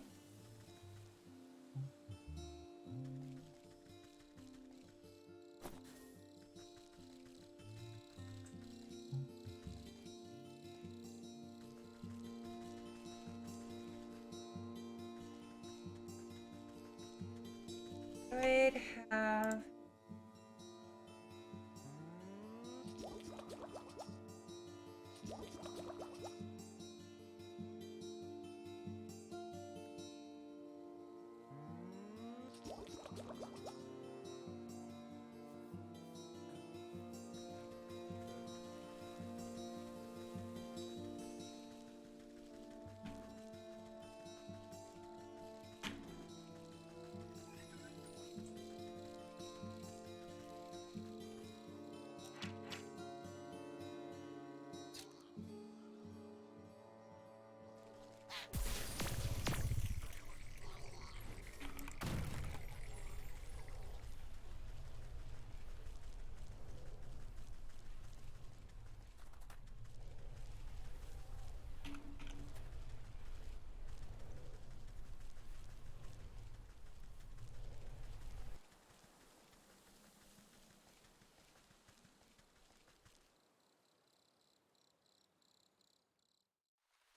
Could have.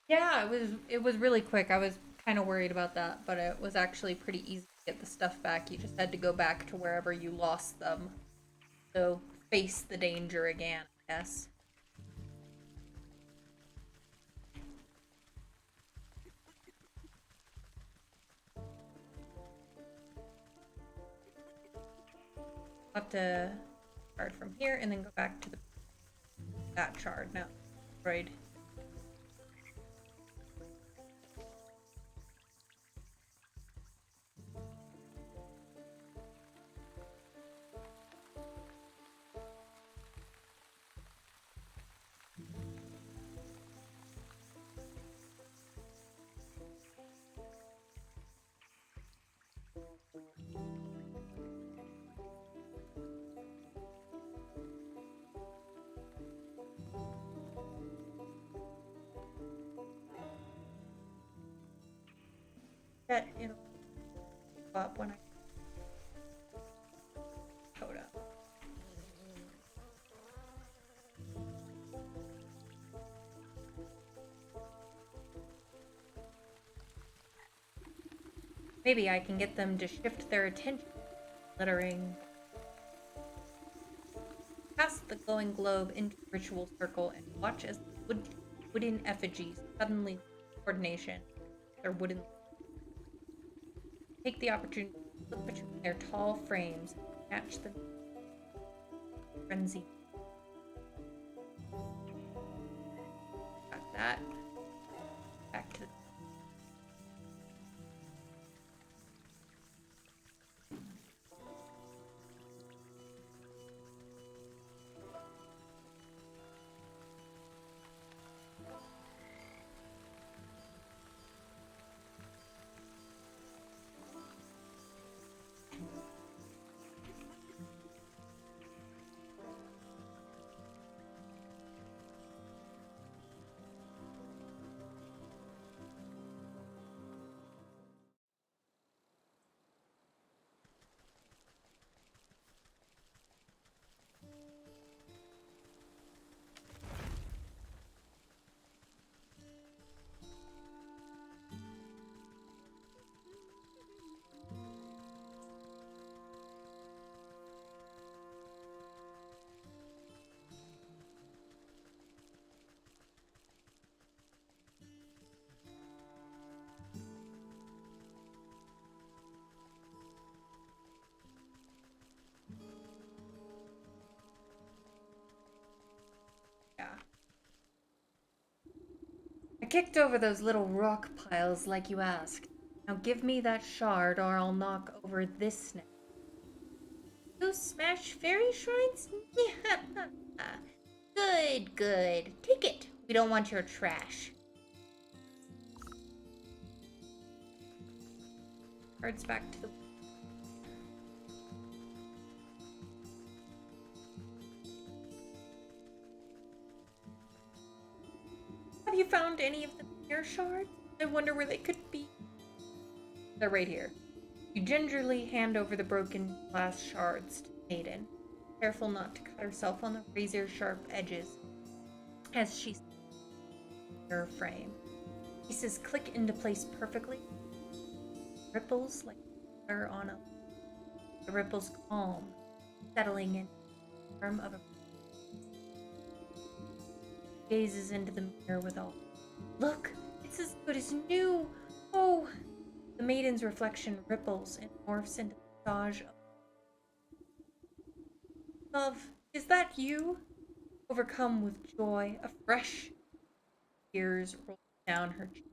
Yeah, it was really quick. I was kind of worried about that, but it was actually pretty easy to get the stuff back. You just had to go back to wherever you lost them. So face the danger again, I guess. I'll have to shard from here and then go back to that shard. No, right. Bet it'll go up when I code up. Maybe I can get them to shift their attention, littering. Pass the glowing globe into the ritual circle and watch as the wooden effigies suddenly lose coordination. Their wooden. Take the opportunity to slip between their tall frames and catch the frenzy. Got that. Back to the. kicked over those little rock piles like you asked. Now give me that shard or I'll knock over this snake. You smash fairy shrines? Good, good. Take it. We don't want your trash. Cards back to the... Have you found any of the mirror shards? I wonder where they could be. They're right here. You gingerly hand over the broken glass shards to Maiden, careful not to cut herself on the razor-sharp edges as she sits in her frame. Pieces click into place perfectly. Ripples like water on a... The ripples calm, settling in the form of a... Gazes into the mirror with all. Look, it's as good as new. Oh, the maiden's reflection ripples and morphs into the visage of love. Is that you? Overcome with joy, a fresh tears roll down her cheek.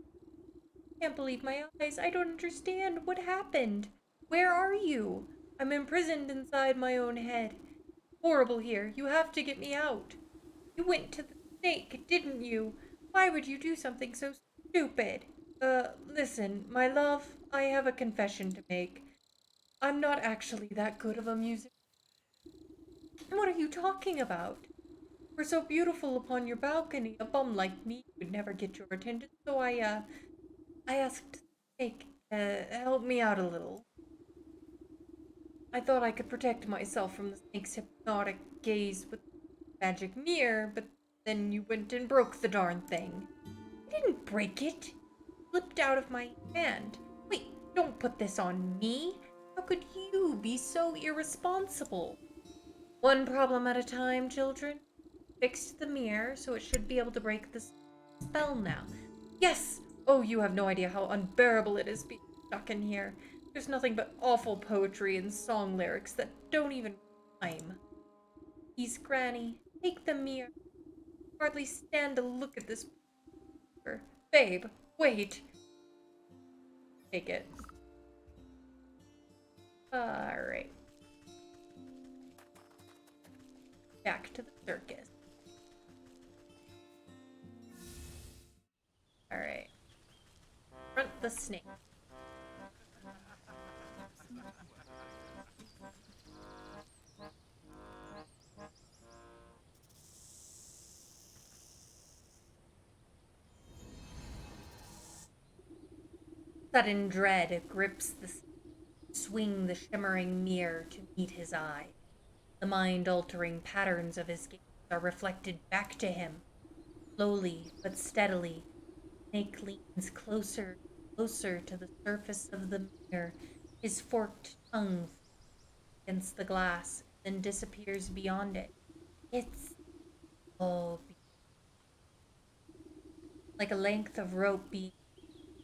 I can't believe my eyes. I don't understand. What happened? Where are you? I'm imprisoned inside my own head. Horrible here. You have to get me out. You went to the snake, didn't you? Why would you do something so stupid? Listen, my love, I have a confession to make. I'm not actually that good of a musician. What are you talking about? We're so beautiful upon your balcony. A bum like me would never get your attention, so I asked the snake, help me out a little. I thought I could protect myself from the snake's hypnotic gaze with the magic mirror, but then you went and broke the darn thing. I didn't break it. It slipped out of my hand. Wait, don't put this on me. How could you be so irresponsible? One problem at a time, children. Fixed the mirror, so it should be able to break the spell now. Yes! Oh, you have no idea how unbearable it is being stuck in here. There's nothing but awful poetry and song lyrics that don't even rhyme. Please, Granny, take the mirror. Hardly stand to look at this picture. Babe, wait. Take it. Alright. Back to the circus. Alright. Front the snake. Sudden dread grips the swing the shimmering mirror to meet his eye. The mind-altering patterns of his gaze are reflected back to him. Slowly but steadily, Snake leans closer, closer to the surface of the mirror, his forked tongue against the glass, then disappears beyond it. It's all like a length of rope being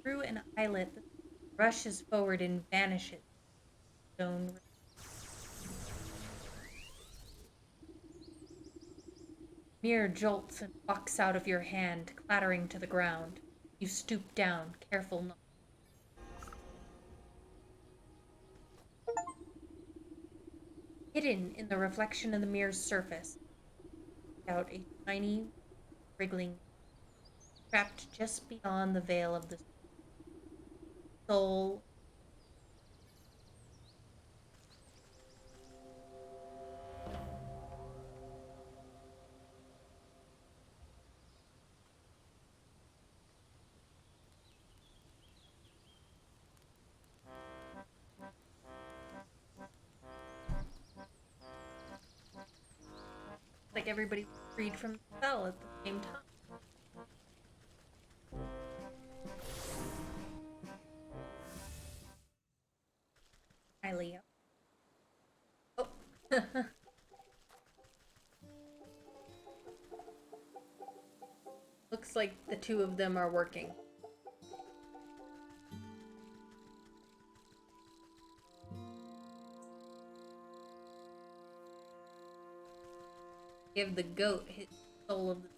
through an eyelet that rushes forward and vanishes. Stone. Mirror jolts and bucks out of your hand, clattering to the ground. You stoop down, careful not. Hidden in the reflection of the mirror's surface, out a tiny, wriggling, trapped just beyond the veil of the soul. Like everybody freed from the spell at the same time. Hi, Leo. Oh. Looks like the two of them are working. Give the goat his soul of the...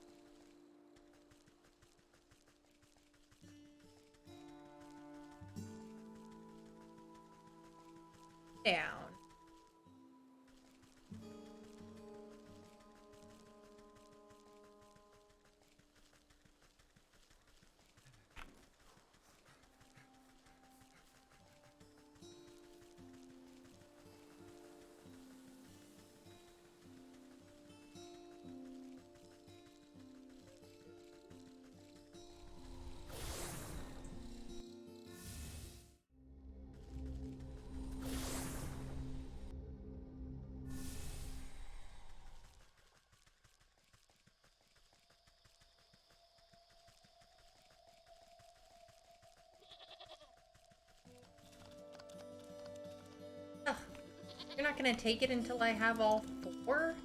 not gonna take it until I have all 4?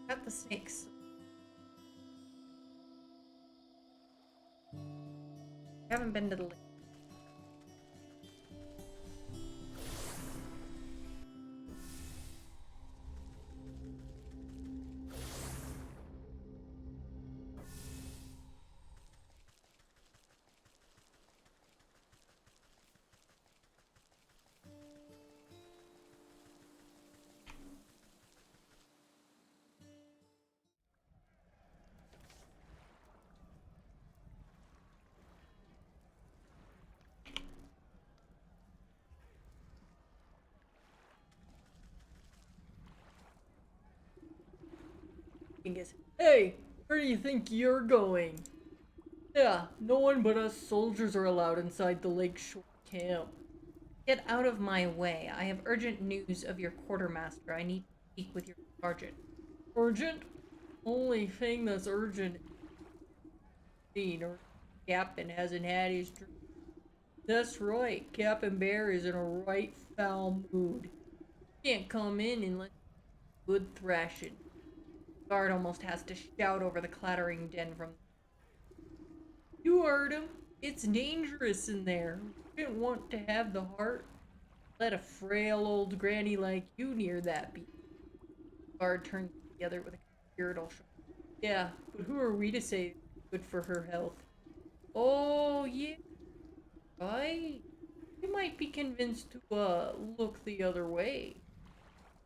Got the snakes. I haven't been to the lake. Hey, where do you think you're going? Yeah, no one but us soldiers are allowed inside the lakeshore camp. Get out of my way. I have urgent news of your quartermaster. I need to speak with your sergeant. Urgent? Only thing that's urgent is or Captain hasn't had his drink. That's right, Captain Bear is in a right foul mood. Can't come in unless good thrashing. Guard almost has to shout over the clattering din from. You heard him. It's dangerous in there. We didn't want to have the heart. Let a frail old granny like you near that beast. Guard turns to the other with a irritable shoulder. Yeah, but who are we to say it's good for her health? Oh, yeah. Right? You might be convinced to, look the other way.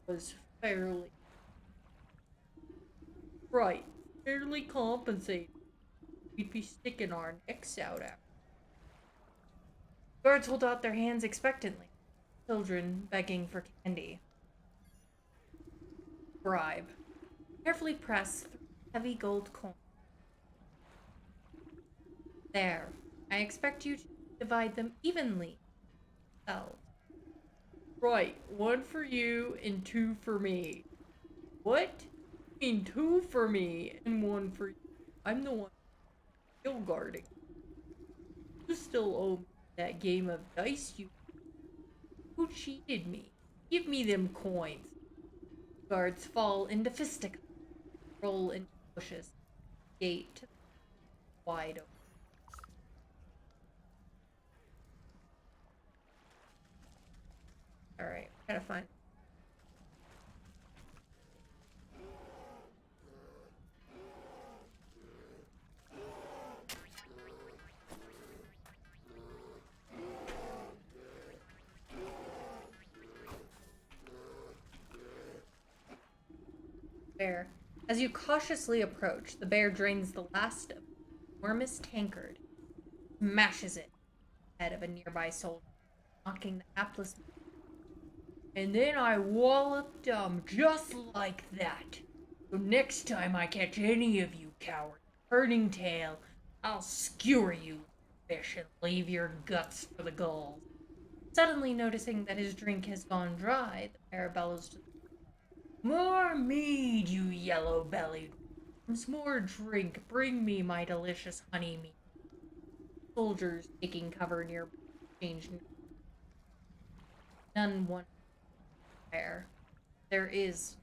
Was fairly. Right. Fairly compensated. We'd be sticking our necks out after. Guards hold out their hands expectantly. Children begging for candy. Bribe. Carefully press 3 heavy gold coins. There. I expect you to divide them evenly. Selves. Right. 1 for you and 2 for me. What? I mean 2 for me and 1 for you. I'm the one still guarding. You still owe me that game of dice you. Who cheated me? Give me them coins. Guards fall into fisticuffs. Roll into bushes. Gate to the wide open. Alright, gotta find. Bear. As you cautiously approach, the bear drains the last of the enormous tankard, smashes it head of a nearby soldier, knocking the hapless. And then I walloped them just like that. So next time I catch any of you cowards turning tail, I'll skewer you like fish and leave your guts for the gulls. Suddenly noticing that his drink has gone dry, the bear bellows to More mead, you yellow-bellied worms. More drink. Bring me my delicious honey mead. soldiers taking cover near change. None want bear. There is.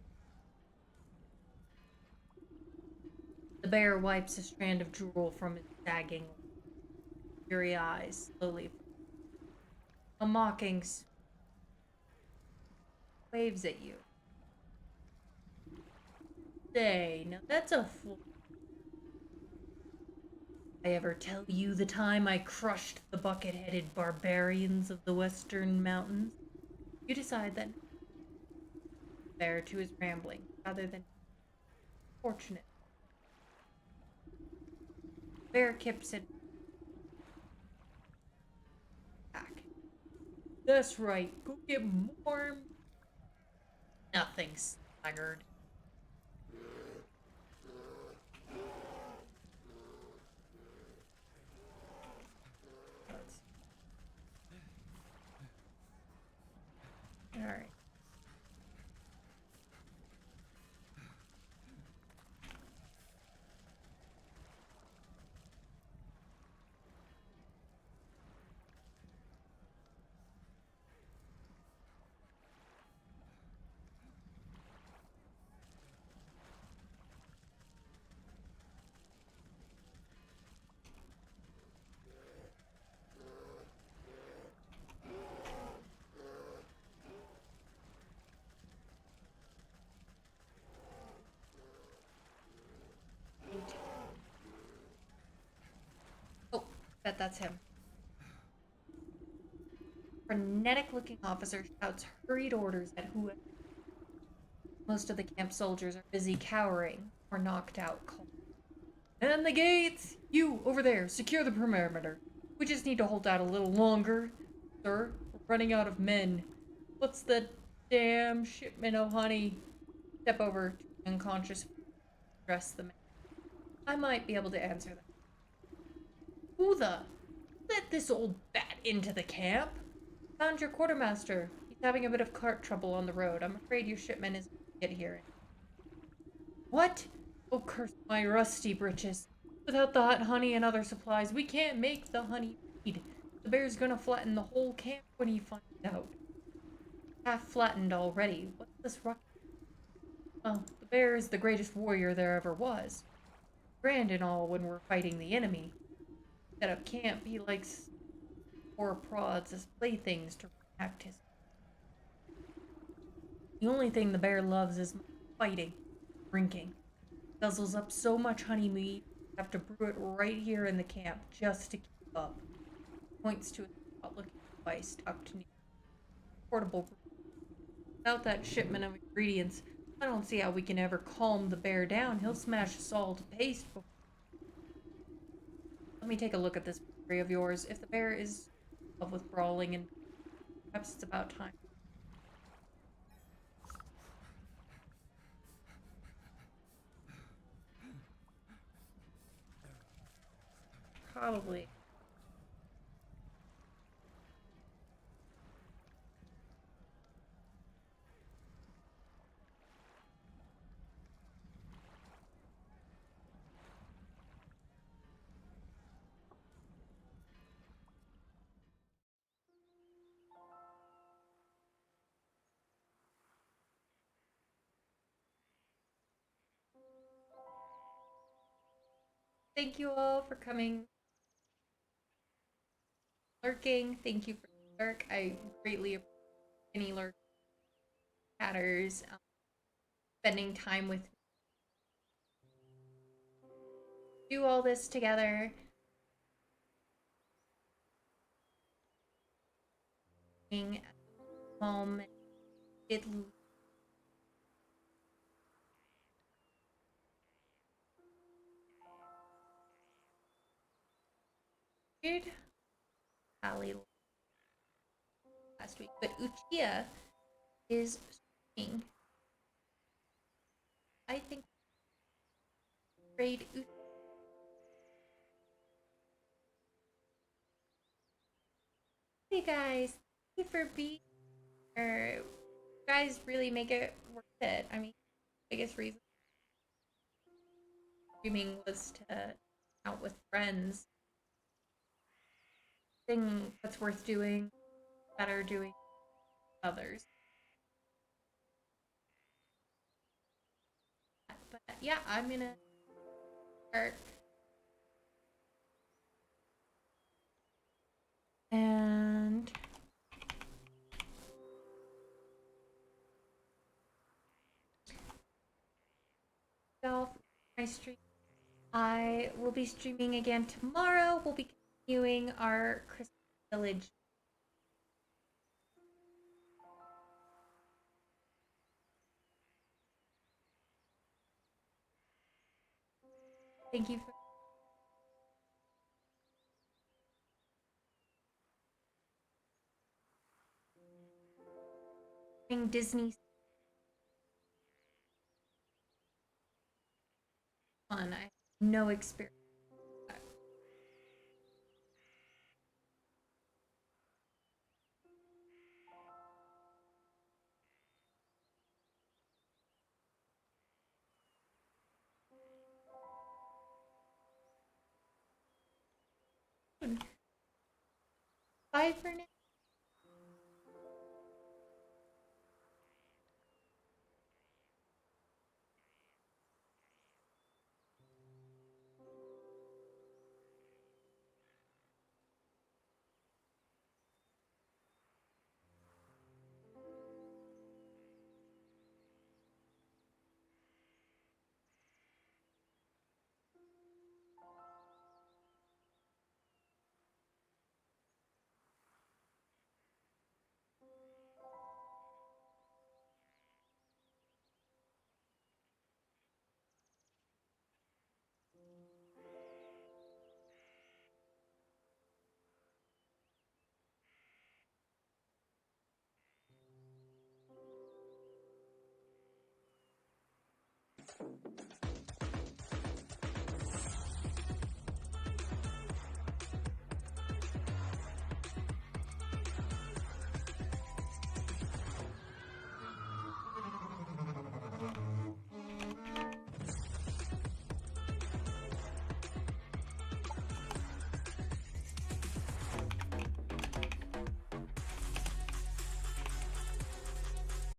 The bear wipes a strand of drool from its sagging, fury eyes, slowly. A mocking waves at you. Say, now that's a fool. I ever tell you the time I crushed the bucket-headed barbarians of the western mountains? You decide that bear to his rambling rather than fortunate. Bear kips it back. That's right. Go get more. Nothing, sluggard. Alright. Oh, bet that's him. Frenetic-looking officer shouts hurried orders at whoever. Most of the camp soldiers are busy cowering or knocked out cold. And the gates! You, over there, secure the perimeter. We just need to hold out a little longer, sir. We're running out of men. What's the damn shipment of honey? Step over to the unconscious, address the man. I might be able to answer that. Who the? Let this old bat into the camp? Found your quartermaster. He's having a bit of cart trouble on the road. I'm afraid your shipment isn't going to get here. What? Oh, curse my rusty britches. Without the hot honey and other supplies, we can't make the honey feed. The bear's gonna flatten the whole camp when he finds out. Half flattened already. What's this ruckus? Well, the bear is the greatest warrior there ever was. Grand and all when we're fighting the enemy. Set up camp, he likes poor prods as playthings to act his. The only thing the bear loves is fighting, drinking. Guzzles up so much honey mead, we have to brew it right here in the camp just to keep up. Points to a spot-looking device tucked near portable brew. Without that shipment of ingredients, I don't see how we can ever calm the bear down. He'll smash us all to paste before. Let me take a look at this memory of yours. If the bear is in love with brawling, and perhaps it's about time. Probably. Thank you all for coming, lurking. Thank you for the lurk. I greatly appreciate any lurk chatters, spending time with me. Do all this together. At the moment, it did Ali last week, but Uchiha is streaming. I think grade Uchiha. Hey guys, thank you for being here. You guys really make it worth it. I mean, biggest reason streaming was to hang out with friends. Thing that's worth doing, better doing others. But yeah, I'm gonna start. And my stream. I will be streaming again tomorrow. We'll be continuing our Christmas Village. Thank you for Disney fun. I have no experience. Bye for now.